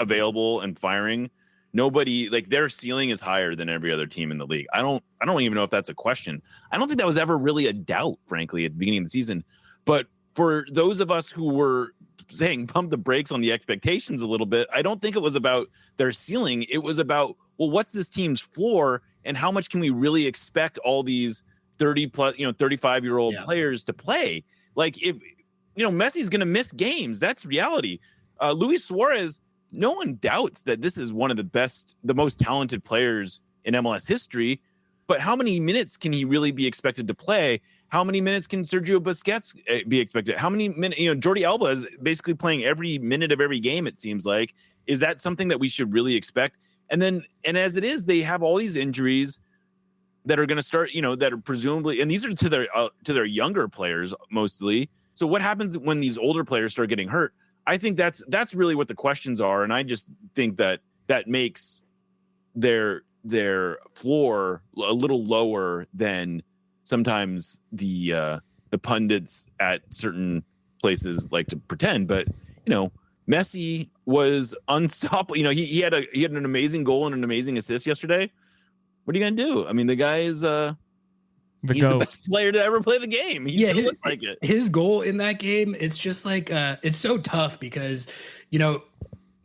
available and firing, nobody, like their ceiling is higher than every other team in the league. I don't even know if that's a question. I don't think that was ever really a doubt, frankly, at the beginning of the season. But for those of us who were saying pump the brakes on the expectations a little bit, I don't think it was about their ceiling. It was about, well, what's this team's floor and how much can we really expect all these 30 plus, 35-year-old players to play? Like if, Messi's going to miss games, that's reality. Luis Suarez, no one doubts that this is one of the most talented players in MLS history, but how many minutes can he really be expected to play? How many minutes can Sergio Busquets be expected? How many minutes, Jordi Alba is basically playing every minute of every game, it seems like. Is that something that we should really expect? And as it is, they have all these injuries that are going to start, that are presumably, and these are to their younger players mostly. So what happens when these older players start getting hurt? I think that's really what the questions are. And I just think that makes their floor a little lower than sometimes the pundits at certain places like to pretend. But Messi was unstoppable. He had an amazing goal and an amazing assist yesterday. What are you gonna do? I mean, the guy is he's the best player to ever play the game. He looked like it. His goal in that game, it's just like it's so tough because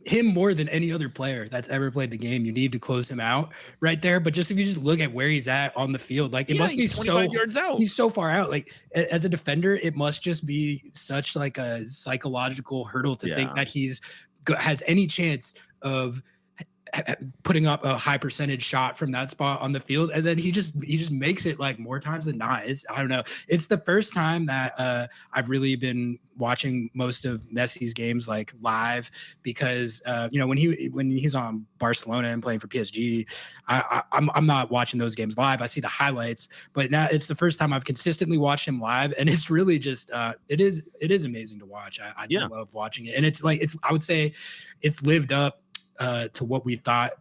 him more than any other player that's ever played the game, you need to close him out right there. But if you just look at where he's at on the field, like it must be 25 yards out. He's so far out. Like as a defender, it must just be such like a psychological hurdle to think that has any chance of putting up a high percentage shot from that spot on the field, and then he just makes it like more times than not. I don't know. It's the first time that I've really been watching most of Messi's games like live because when he's on Barcelona and playing for PSG, I'm not watching those games live. I see the highlights, but now it's the first time I've consistently watched him live, and it's really just it is amazing to watch. I do love watching it, and I would say it's lived up to what we thought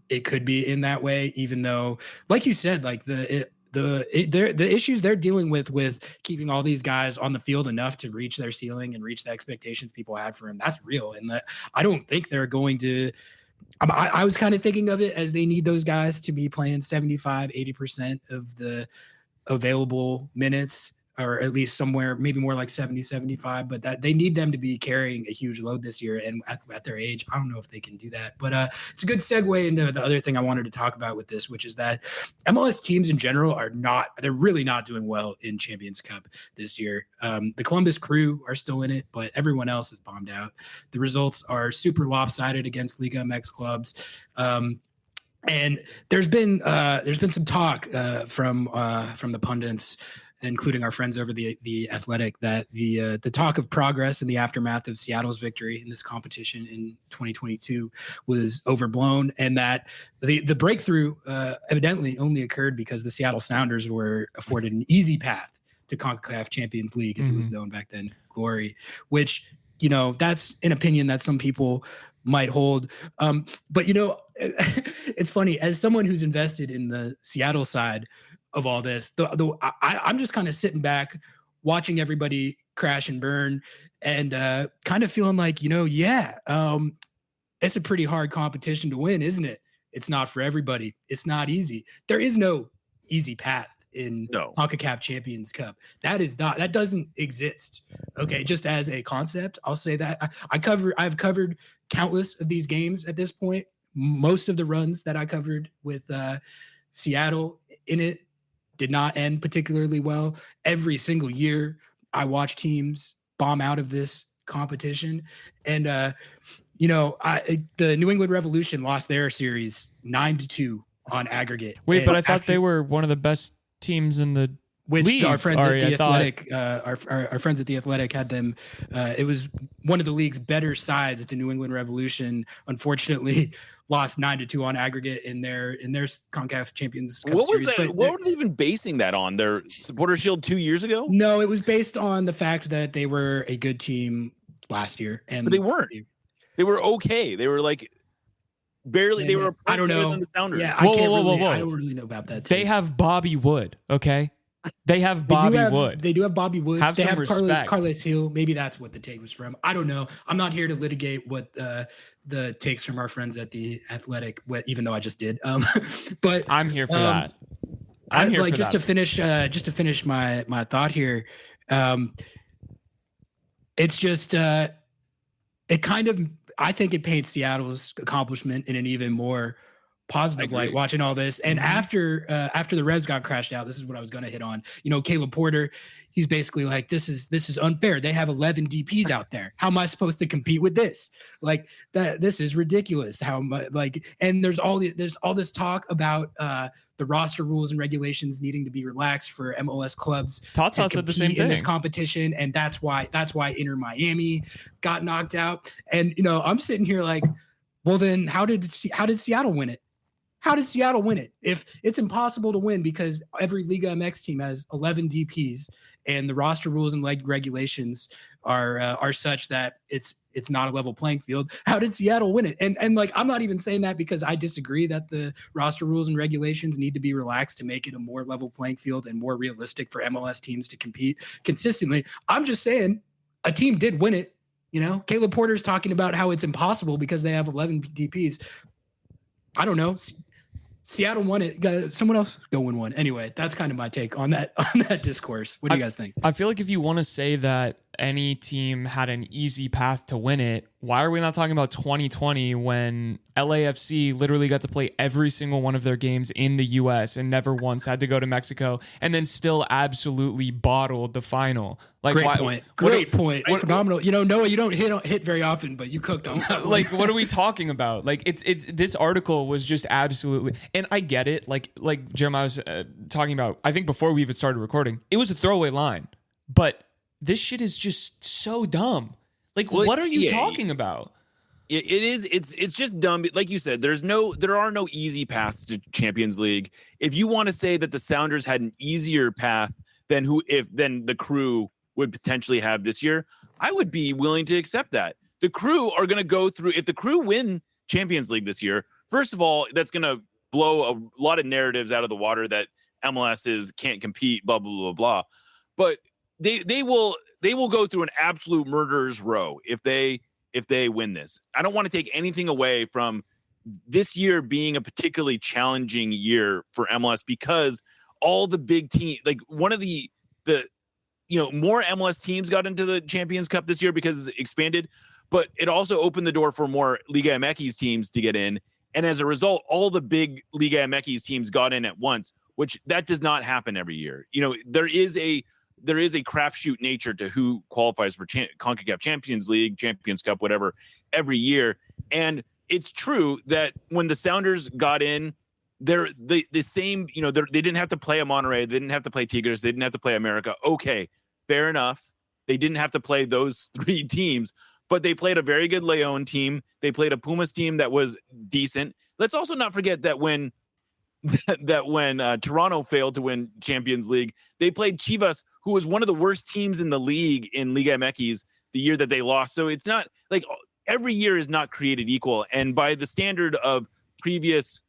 it could be in that way, even though, like you said, like the issues they're dealing with keeping all these guys on the field enough to reach their ceiling and reach the expectations people had for him, that's real. And that I don't think they're going to. I was kind of thinking of it as they need those guys to be playing 75-80% of the available minutes, or at least somewhere maybe more like 70-75, but that they need them to be carrying a huge load this year. And at their age, I don't know if they can do that. But it's a good segue into the other thing I wanted to talk about with this, which is that MLS teams in general they're really not doing well in Champions Cup this year. The Columbus Crew are still in it, but everyone else is bombed out. The results are super lopsided against Liga MX clubs. And there's been some talk from the pundits, including our friends over the Athletic, that the talk of progress in the aftermath of Seattle's victory in this competition in 2022 was overblown, and that the breakthrough evidently only occurred because the Seattle Sounders were afforded an easy path to CONCACAF Champions League, as it was known back then, glory, which, that's an opinion that some people might hold. But, it's funny, as someone who's invested in the Seattle side of all this, I'm just kind of sitting back watching everybody crash and burn and kind of feeling like, it's a pretty hard competition to win, isn't it? It's not for everybody. It's not easy. There is no easy path in CONCACAF Champions Cup. That doesn't exist. Okay, just as a concept, I'll say that I've covered countless of these games at this point. Most of the runs that I covered with Seattle in it did not end particularly well. Every single year, I watch teams bomb out of this competition, and the New England Revolution lost their series 9-2 on aggregate. Wait, but I thought they were one of the best teams in the league. Our friends at the Athletic, our friends at the Athletic had them. It was one of the league's better sides. The New England Revolution, unfortunately, lost 9-2 on aggregate in their CONCACAF Champions Cup what was series. that? What were they even basing that on? Their Supporter Shield 2 years ago? No, it was based on the fact that they were a good team last year, but they weren't. They were okay. They were like barely. They were. I don't know. Than the Sounders. Yeah, whoa. I don't really know about that team. They have Bobby Wood. Okay. They have Bobby Wood. They do have Bobby Wood. They have respect. Carlos Hill. Maybe that's what the take was from. I don't know. I'm not here to litigate what the takes from our friends at the Athletic. Even though I just did. But I'm here for that. I'm here for just that. To finish my thought here. It's just it kind of. I think it paints Seattle's accomplishment in an even more positive light watching all this. And after the Revs got crashed out, this is what I was going to hit on. Caleb Porter, he's basically like, this is unfair. They have 11 DPs out there. How am I supposed to compete with this? Like that, this is ridiculous. How much and there's all this talk about the roster rules and regulations needing to be relaxed for MLS clubs. Tata said the same thing in this competition. And that's why Inter Miami got knocked out. And, I'm sitting here like, well, then how did Seattle win it? How did Seattle win it? If it's impossible to win because every Liga MX team has 11 DPs and the roster rules and regulations are such that it's not a level playing field. How did Seattle win it? And I'm not even saying that because I disagree that the roster rules and regulations need to be relaxed to make it a more level playing field and more realistic for MLS teams to compete consistently. I'm just saying a team did win it. Caleb Porter's talking about how it's impossible because they have 11 DPs. I don't know. Seattle won it. Someone else go win one. Anyway, that's kind of my take on that discourse. What do you guys think? I feel like if you want to say that any team had an easy path to win it, why are we not talking about 2020 when LAFC literally got to play every single one of their games in the US and never once had to go to Mexico and then still absolutely bottled the final? Great point. Phenomenal. Noah, you don't hit very often, but you cooked on that. What are we talking about? It's this article was just absolutely, and I get it. Like Jeremiah was talking about, I think before we even started recording, it was a throwaway line, but this shit is just so dumb. What are you talking about? It is. It's just dumb. Like you said, there are no easy paths to Champions League. If you want to say that the Sounders had an easier path than the Crew would potentially have this year, I would be willing to accept that. The Crew are going to go through. If the Crew win Champions League this year, first of all, that's going to blow a lot of narratives out of the water that MLSs can't compete. Blah blah blah blah. But they will go through an absolute murderer's row if they win this. I don't want to take anything away from this year being a particularly challenging year for MLS because all the big teams, like one of the more MLS teams got into the Champions Cup this year because it's expanded, but it also opened the door for more Liga MX teams to get in. And as a result, all the big Liga MX teams got in at once, which that does not happen every year. There is a crapshoot nature to who qualifies for CONCACAF Champions League, Champions Cup, whatever, every year. And it's true that when the Sounders got in, they're the same, they didn't have to play a Monterrey, they didn't have to play Tigres, they didn't have to play America. Okay, fair enough. They didn't have to play those three teams, but they played a very good León team. They played a Pumas team that was decent. Let's also not forget that when Toronto failed to win Champions League, they played Chivas, who was one of the worst teams in the league in Liga MX the year that they lost. So it's not like every year is not created equal. And by the standard of previous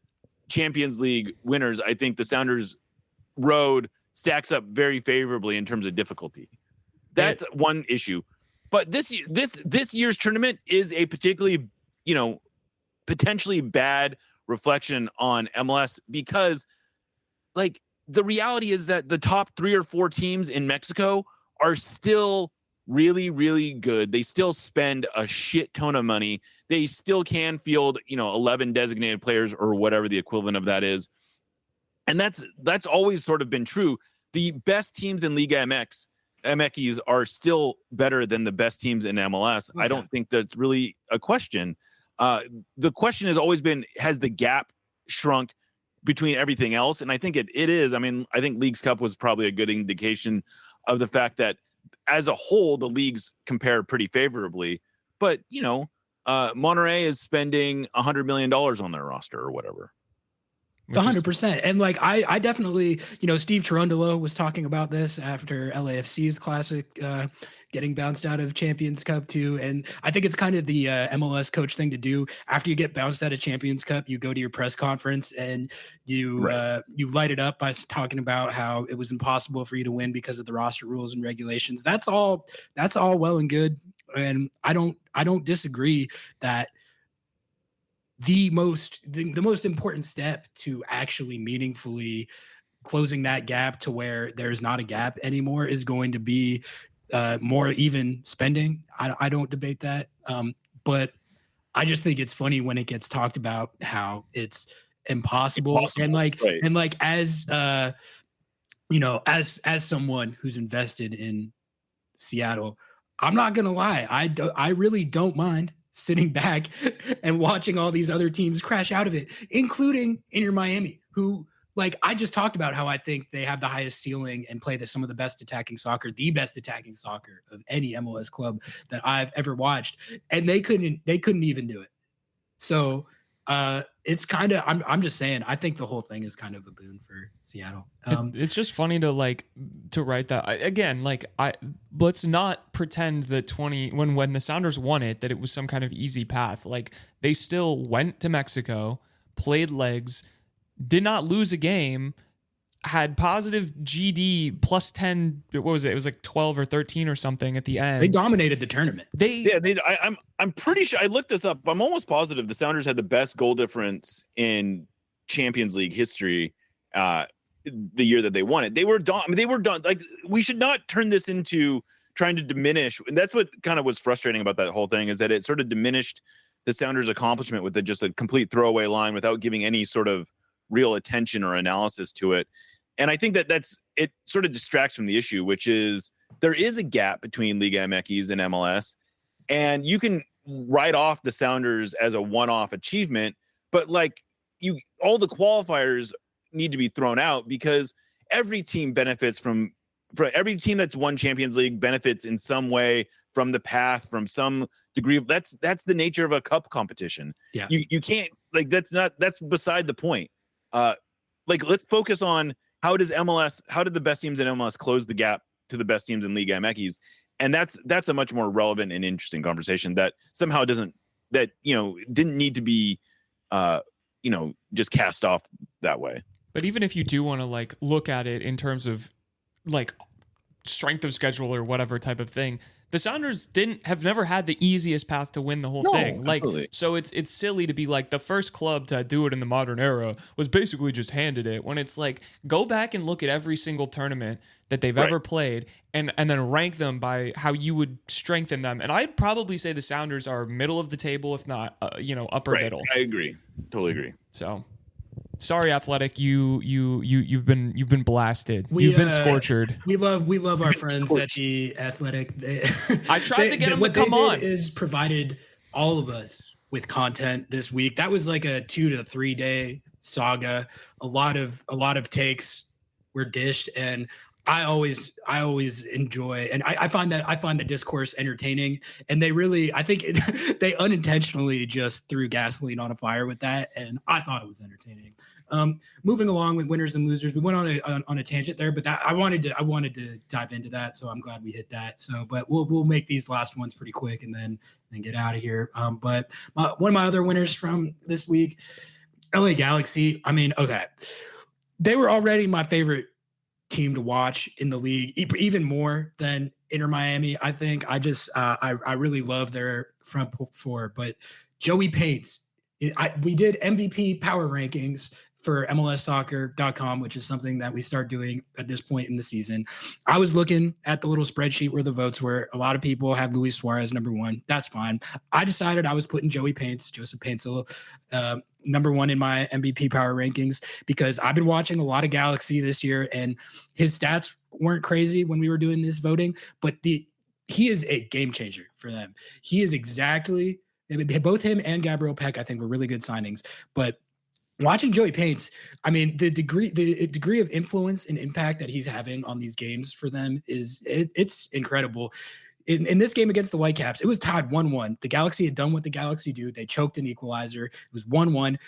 Champions League winners, I think the Sounders road stacks up very favorably in terms of difficulty. That's one issue. But this year's tournament is a particularly, potentially bad reflection on MLS, because like the reality is that the top 3 or 4 teams in Mexico are still really, really good. They still spend a shit ton of money. They still can field, 11 designated players or whatever the equivalent of that is. And that's always sort of been true. The best teams in Liga MX are still better than the best teams in MLS. Okay. I don't think that's really a question. The question has always been, has the gap shrunk between everything else? And I think it is. I mean, I think Leagues Cup was probably a good indication of the fact that as a whole, the leagues compare pretty favorably. But, Monterrey is spending $100 million on their roster or whatever. 100%. And like, I definitely, Steve Cherundolo was talking about this after LAFC's classic, getting bounced out of Champions Cup too. And I think it's kind of the MLS coach thing to do. After you get bounced out of Champions Cup, you go to your press conference and you light it up by talking about how it was impossible for you to win because of the roster rules and regulations. That's all well and good. And I don't disagree that the most important step to actually meaningfully closing that gap to where there's not a gap anymore is going to be more even spending. I don't debate that. But I just think it's funny when it gets talked about how it's impossible. And like, right. And like, as as someone who's invested in Seattle, I'm not going to lie. I really don't mind sitting back and watching all these other teams crash out of it, including Inter Miami, who, like, I just talked about how I think they have the highest ceiling and play some of the best attacking soccer, the best attacking soccer of any MLS club that I've ever watched. And they couldn't even do it. So it's kind of, I'm just saying, I think the whole thing is kind of a boon for Seattle. It's just funny to write that again. Let's not pretend that when the Sounders won it, that it was some kind of easy path. Like, they still went to Mexico, played legs, did not lose a game, had positive GD plus 10. What was it? It was like 12 or 13 or something at the end. They dominated the tournament. I'm pretty sure, I looked this up. I'm almost positive the Sounders had the best goal difference in Champions League history the year that they won it. They were done. I mean, they were done. Like, we should not turn this into trying to diminish. And that's what kind of was frustrating about that whole thing, is that it sort of diminished the Sounders' accomplishment with just a complete throwaway line without giving any sort of real attention or analysis to it. And I think it sort of distracts from the issue, which is there is a gap between Liga MX and MLS, and you can write off the Sounders as a one-off achievement, but all the qualifiers need to be thrown out, because every team benefits from every team that's won Champions League benefits in some way from the path, from some degree of that's the nature of a cup competition. Yeah. You can't, that's beside the point. Let's focus on how did the best teams in MLS close the gap to the best teams in Liga MX? And that's a much more relevant and interesting conversation that somehow didn't need to be, just cast off that way. But even if you do want to look at it in terms of strength of schedule or whatever type of thing, the Sounders have never had the easiest path to win the whole thing. Absolutely. So it's silly to be the first club to do it in the modern era was basically just handed it, when it's go back and look at every single tournament that they've ever played and then rank them by how you would strengthen them. And I'd probably say the Sounders are middle of the table, if not upper middle. I agree. Totally agree. So sorry, Athletic, you've been blasted. You've been scorched. We love our friends at the Athletic. I tried to get them to come on. Is provided all of us with content this week. That was like a 2 to 3 day saga. A lot of takes were dished, and I always enjoy, and I find the discourse entertaining, and they really, I think they unintentionally just threw gasoline on a fire with that, and I thought it was entertaining. Moving along with winners and losers, we went on a tangent there, but I wanted to dive into that, so I'm glad we hit that. So, but we'll make these last ones pretty quick and then get out of here. But one of my other winners from this week, LA Galaxy. I mean, okay, they were already my favorite team to watch in the league, even more than Inter Miami. I think I really love their front four, but Joey Pates We did MVP power rankings for MLSsoccer.com, which is something that we start doing at this point in the season. I was looking at the little spreadsheet where the votes were. A lot of people have Luis Suarez number one. That's fine. I decided I was putting Joseph Paintsil, number one in my MVP power rankings because I've been watching a lot of Galaxy this year, and his stats weren't crazy when we were doing this voting, but he is a game changer for them. He is exactly, both him and Gabriel Peck, I think, were really good signings, but watching Joey Paints, I mean, the degree of influence and impact that he's having on these games for them it's incredible. In this game against the Whitecaps, it was tied 1-1. The Galaxy had done what the Galaxy do. They choked an equalizer. It was 1-1.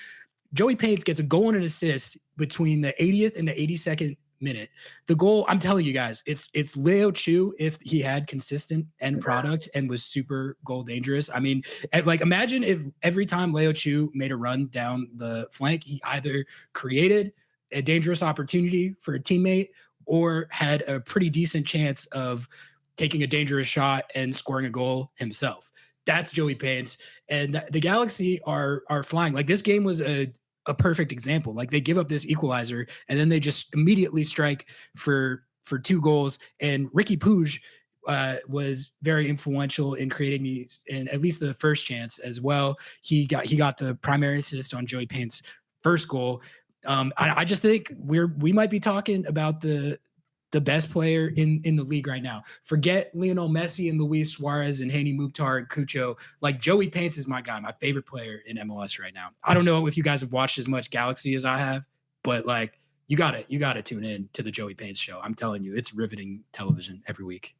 Joey Paints gets a goal and an assist between the 80th and the 82nd minute. The goal, I'm telling you guys, it's Leo Chu if he had consistent end product and was super goal dangerous. I mean, like imagine if every time Leo Chu made a run down the flank, he either created a dangerous opportunity for a teammate or had a pretty decent chance of taking a dangerous shot and scoring a goal himself. That's Joey Paints. And the Galaxy are flying. Like this game was a perfect example. Like they give up this equalizer and then they just immediately strike for 2 goals. And Ricky Puig was very influential in creating these, and at least the first chance as well. He got the primary assist on Joey Paint's first goal. I just think we might be talking about the best player in the league right now. Forget Lionel Messi and Luis Suarez and Hani Mukhtar and Cucho. Like Joey Paints is my guy, my favorite player in MLS right now. I don't know if you guys have watched as much Galaxy as I have, but like you gotta tune in to the Joey Paints show. I'm telling you, it's riveting television every week.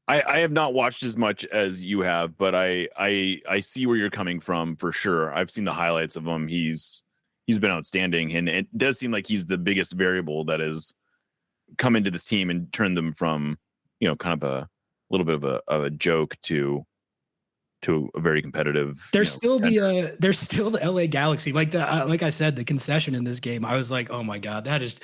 I have not watched as much as you have, but I see where you're coming from for sure. I've seen the highlights of him. He's been outstanding, and it does seem like he's the biggest variable that is come into this team and turn them from, kind of a little bit of a joke to a very competitive. There's still the LA Galaxy. Like I said, the concession in this game, I was like, oh my God, that is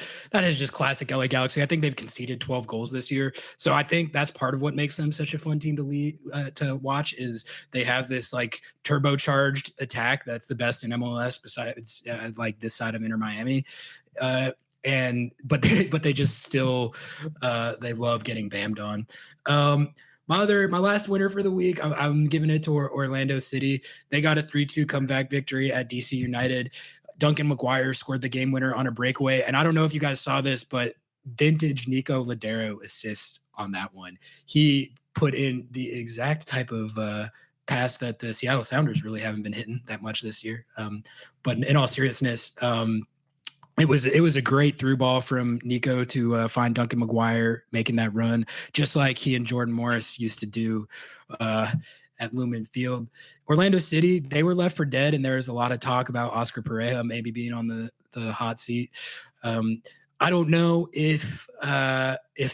just classic LA Galaxy. I think they've conceded 12 goals this year. So I think that's part of what makes them such a fun team to watch is they have this like turbocharged attack. That's the best in MLS besides like this side of Inter Miami. But they just still they love getting bammed on. My last winner for the week, I'm giving it to Orlando City. They got a 3-2 comeback victory at DC United. Duncan McGuire scored the game winner on a breakaway, and I don't know if you guys saw this, but vintage Nico Ladero assist on that one. He put in the exact type of pass that the Seattle Sounders really haven't been hitting that much this year. But in all seriousness, it was a great through ball from Nico to find Duncan McGuire making that run, just like he and Jordan Morris used to do at Lumen Field. Orlando City, they were left for dead, and there was a lot of talk about Oscar Pereira maybe being on the hot seat. I don't know if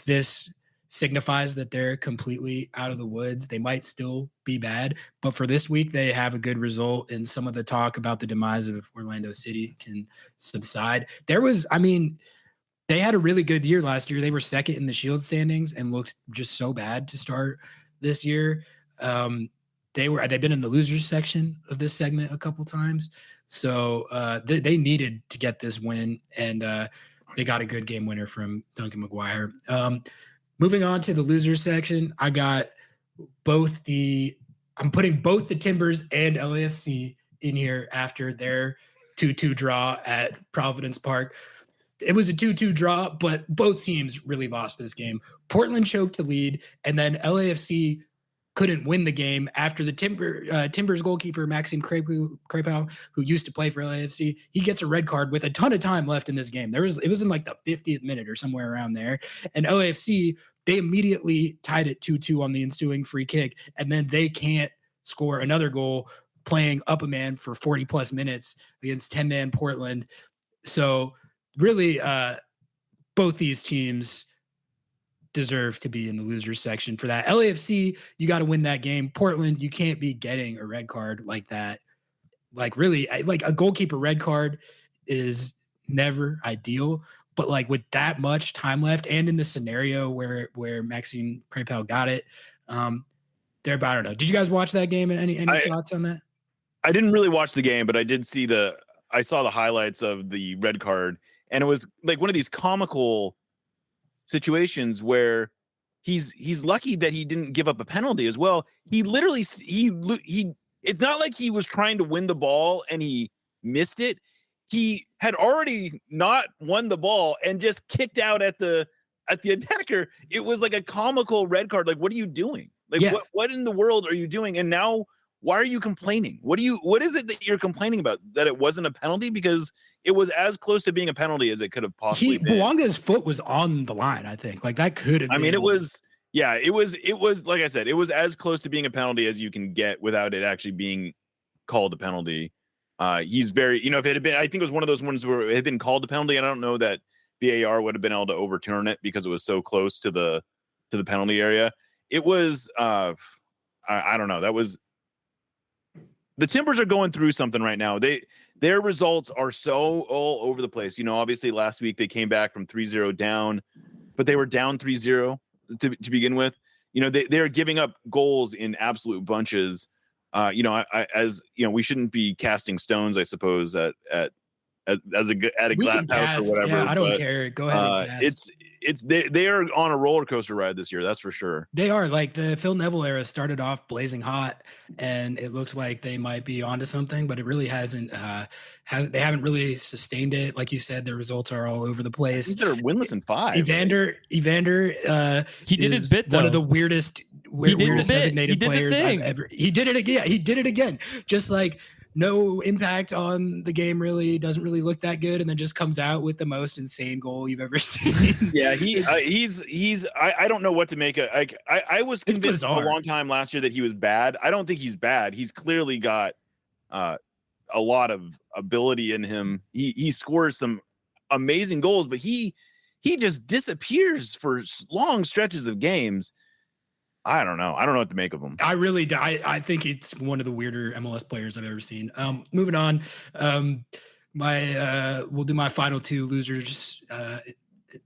this signifies that they're completely out of the woods. They might still be bad, but for this week, they have a good result, and some of the talk about the demise of Orlando City can subside. They had a really good year last year. They were second in the Shield standings and looked just so bad to start this year. They've been in the losers section of this segment a couple times, so they needed to get this win, and they got a good game winner from Duncan McGuire. Moving on to the losers section, I'm putting both the Timbers and LAFC in here after their 2-2 draw at Providence Park. It was a 2-2 draw, but both teams really lost this game. Portland choked the lead, and then LAFC couldn't win the game after the Timbers goalkeeper, Maxime Crepeau, who used to play for LAFC, he gets a red card with a ton of time left in this game. It was in like the 50th minute or somewhere around there. And LAFC, they immediately tied it 2-2 on the ensuing free kick. And then they can't score another goal playing up a man for 40 plus minutes against 10-man Portland. So really, both these teams deserve to be in the losers section for that. LAFC, you got to win that game. Portland, you can't be getting a red card like that. Like really, like a goalkeeper red card is never ideal, but like with that much time left and in the scenario where Maxime Crepeau got it, I don't know. Did you guys watch that game and any thoughts on that? I didn't really watch the game, but I saw the highlights of the red card, and it was like one of these comical situations where he's lucky that he didn't give up a penalty as well. He literally he it's not like he was trying to win the ball and he missed it. He had already not won the ball and just kicked out at the attacker. It was like a comical red card. Like, what are you doing? Like, what in the world are you doing? And now, why are you complaining? What is it that you're complaining about? That it wasn't a penalty? Because it was as close to being a penalty as it could have possibly been. Bouanga's foot was on the line, I think. Like, that could have been. I mean, it was like I said, it was as close to being a penalty as you can get without it actually being called a penalty. He's very, if it had been, I think it was one of those ones where it had been called a penalty. I don't know that VAR would have been able to overturn it because it was so close to the penalty area. It was, I don't know. That was, the Timbers are going through something right now. Their results are so all over the place. Obviously last week they came back from 3-0 down, but they were down 3-0 to begin with. They're giving up goals in absolute bunches. We shouldn't be casting stones, I suppose, at a glass house or whatever. Yeah, I don't care. Go ahead. And cast. They are on a roller coaster ride this year. That's for sure. They are. Like, the Phil Neville era started off blazing hot, and it looked like they might be onto something, but it really hasn't. They haven't really sustained it. Like you said, their results are all over the place. I think they're winless in 5. Evander, he did his bit, though. One of the weirdest designated players I've ever. He did it again. He did it again. Just like, no impact on the game, really doesn't really look that good, and then just comes out with the most insane goal you've ever seen. Yeah, he's I don't know what to make of. I was convinced for a long time last year that he was bad. I don't think he's bad. He's clearly got a lot of ability in him. He scores some amazing goals, but he just disappears for long stretches of games. I don't know. I don't know what to make of him. I really do. I think it's one of the weirder MLS players I've ever seen. Moving on. We'll do my final 2 losers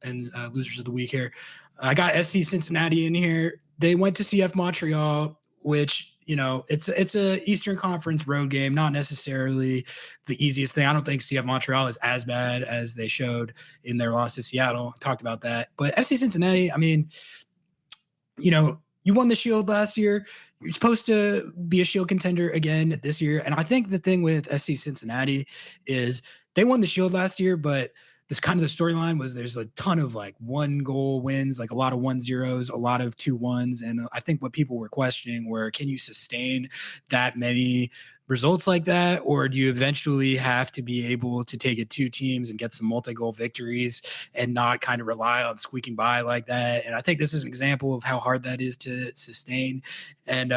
and losers of the week here. I got FC Cincinnati in here. They went to CF Montreal, which, it's a Eastern Conference road game, not necessarily the easiest thing. I don't think CF Montreal is as bad as they showed in their loss to Seattle. I talked about that. But FC Cincinnati, I mean, you won the Shield last year. You're supposed to be a Shield contender again this year. And I think the thing with FC Cincinnati is they won the Shield last year, but this kind of the storyline was there's a ton of like 1-goal wins, like a lot of 1-0s, a lot of 2-1s. And I think what people were questioning were, can you sustain that many results like that? Or do you eventually have to be able to take it 2 teams and get some multi-goal victories and not kind of rely on squeaking by like that? And I think this is an example of how hard that is to sustain. And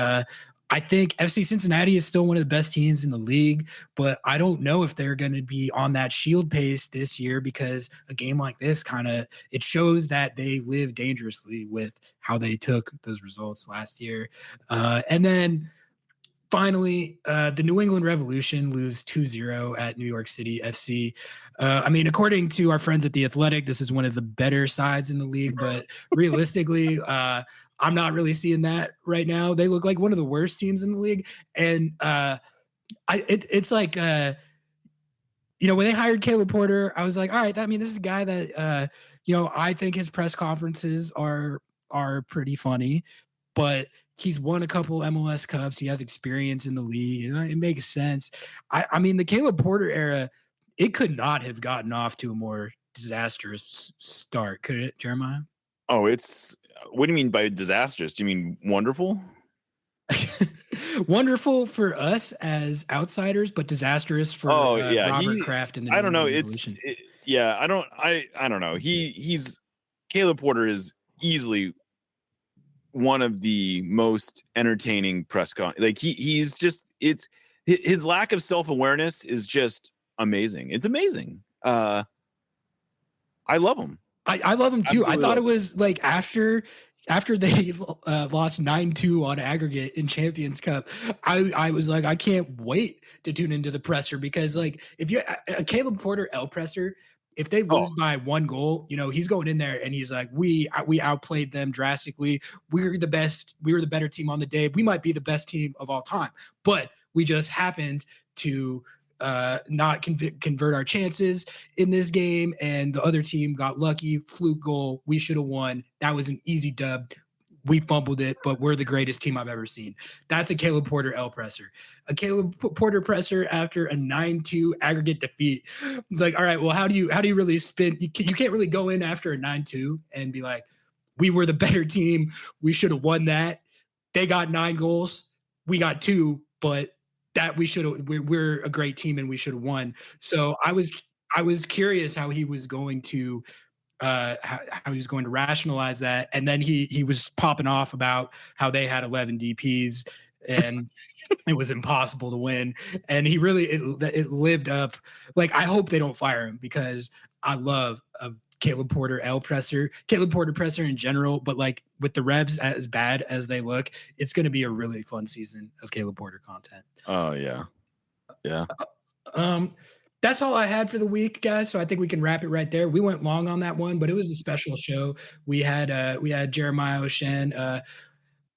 I think FC Cincinnati is still one of the best teams in the league, but I don't know if they're going to be on that Shield pace this year, because a game like this it shows that they live dangerously with how they took those results last year. And then finally, the New England Revolution lose 2-0 at New York City FC. I mean, according to our friends at The Athletic, this is one of the better sides in the league, but realistically, I'm not really seeing that right now. They look like one of the worst teams in the league. And it's like, when they hired Caleb Porter, I was like, all right, this is a guy that, I think his press conferences are pretty funny, but he's won a couple MLS Cups. He has experience in the league. It makes sense. I mean, the Caleb Porter era, it could not have gotten off to a more disastrous start, could it, Jeremiah? Oh, what do you mean by disastrous? Do you mean wonderful? Wonderful for us as outsiders, but disastrous for Robert Kraft and the I don't know. I don't know. He's Caleb Porter is easily one of the most entertaining press he's just his lack of self-awareness is just amazing. It's amazing. I love him. I love him too. Absolutely. I thought it was like after they lost 9-2 on aggregate in Champions Cup, I was like, I can't wait to tune into the presser, because like if you're a Caleb Porter L presser, if they lose by 1 goal, he's going in there and he's like, we outplayed them drastically. We were the best. We were the better team on the day. We might be the best team of all time, but We just happened to not convert our chances in this game, and the other team got lucky, fluke goal. We should have won. That was an easy dub. We fumbled it, but we're the greatest team I've ever seen. That's a Caleb Porter L presser. A Caleb Porter presser after a 9-2 aggregate defeat. It's like, all right, well, how do you really spin? You can't really go in after a 9-2 and be like, we were the better team. We should have won that. They got 9 goals. We got 2, but that we're a great team and we should have won. So I was curious how he was going to how he was going to rationalize that. And then he was popping off about how they had 11 DPs and it was impossible to win. And he really, it lived up. Like, I hope they don't fire him because I love a Caleb Porter L presser, Caleb Porter presser in general, but like with the Revs as bad as they look, it's going to be a really fun season of Caleb Porter content. Oh yeah. Yeah. That's all I had for the week, guys. So I think we can wrap it right there. We went long on that one, but it was a special show. We had Jeremiah Oshan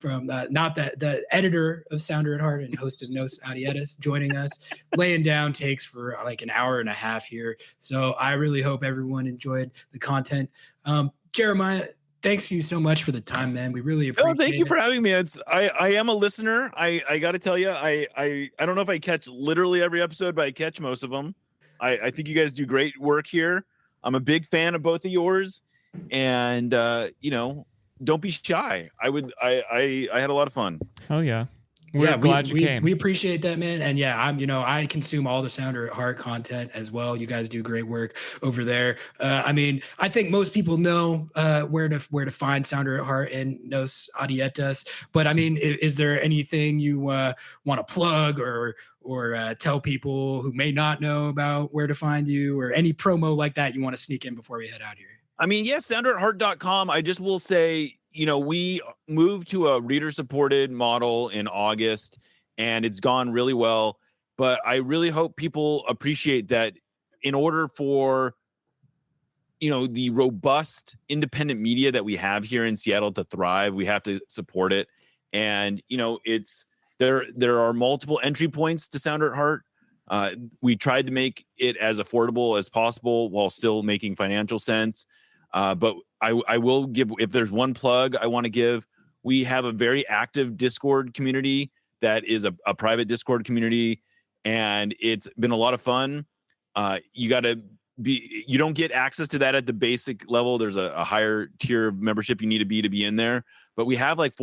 from not that the editor of Sounder at Heart and host of Nos Adietas joining us, laying down takes for like an hour and a half here. So I really hope everyone enjoyed the content. Jeremiah, thanks you so much for the time, man. We really appreciate it. Oh, thank you for having me. I am a listener. I got to tell you, I don't know if I catch literally every episode, but I catch most of them. I think you guys do great work here. I'm a big fan of both of yours, and don't be shy. I had a lot of fun. Hell yeah. We're glad you came. We appreciate that, man. And yeah, I consume all the Sounder at Heart content as well. You guys do great work over there. I think most people know where to find Sounder at Heart and Nos Adietas. But is there anything you want to plug or tell people who may not know about where to find you, or any promo like that you want to sneak in before we head out here? Yes, sounderetheart.com. I just will say, we moved to a reader-supported model in August, and it's gone really well. But I really hope people appreciate that in order for, the robust independent media that we have here in Seattle to thrive, we have to support it. And, there are multiple entry points to Sounder at Heart. We tried to make it as affordable as possible while still making financial sense. But I will give, if there's one plug I want to give, we have a very active Discord community that is a private Discord community, and it's been a lot of fun. You don't get access to that at the basic level. There's a higher tier of membership you need to be in there. But we have like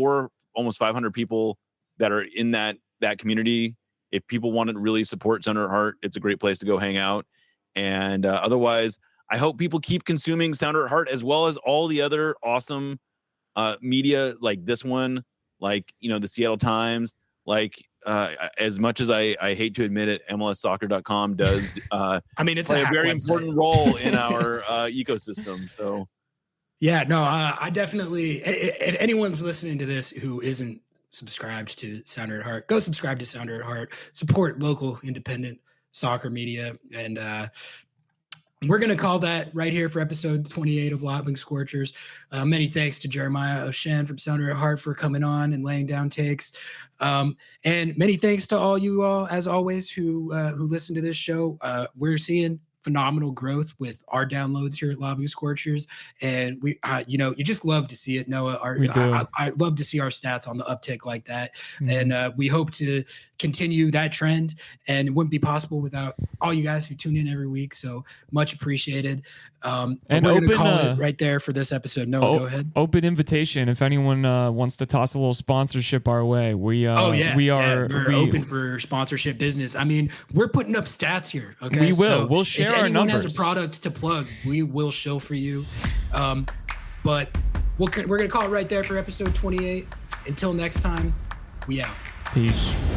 almost 500 people that are in that community. If people want to really support Sounder at Heart, it's a great place to go hang out. And otherwise, I hope people keep consuming Sounder at Heart, as well as all the other awesome media like this one, like, the Seattle Times, like as much as I hate to admit it, MLSsoccer.com does it's play a very website. important role in our ecosystem. So yeah, no, I definitely, if anyone's listening to this who isn't subscribed to Sounder at Heart, go subscribe to Sounder at Heart, support local independent soccer media. And we're going to call that right here for episode 28 of Lobbing Scorchers. Many thanks to Jeremiah Oshan from Sounder at Heart for coming on and laying down takes. And many thanks to all you all, as always, who listen to this show. We're seeing phenomenal growth with our downloads here at Lobbing Scorchers, and we you just love to see it, Noah. I love to see our stats on the uptick like that. And we hope to continue that trend, and it wouldn't be possible without all you guys who tune in every week, so much appreciated. And we're gonna call it right there for this episode. Noah, go ahead. Open invitation if anyone wants to toss a little sponsorship our way. We're open for sponsorship business. We're putting up stats here. Okay, we'll share our numbers. If anyone has a product to plug, we will show for you. But we're gonna call it right there for episode 28. Until next time, we out. Peace.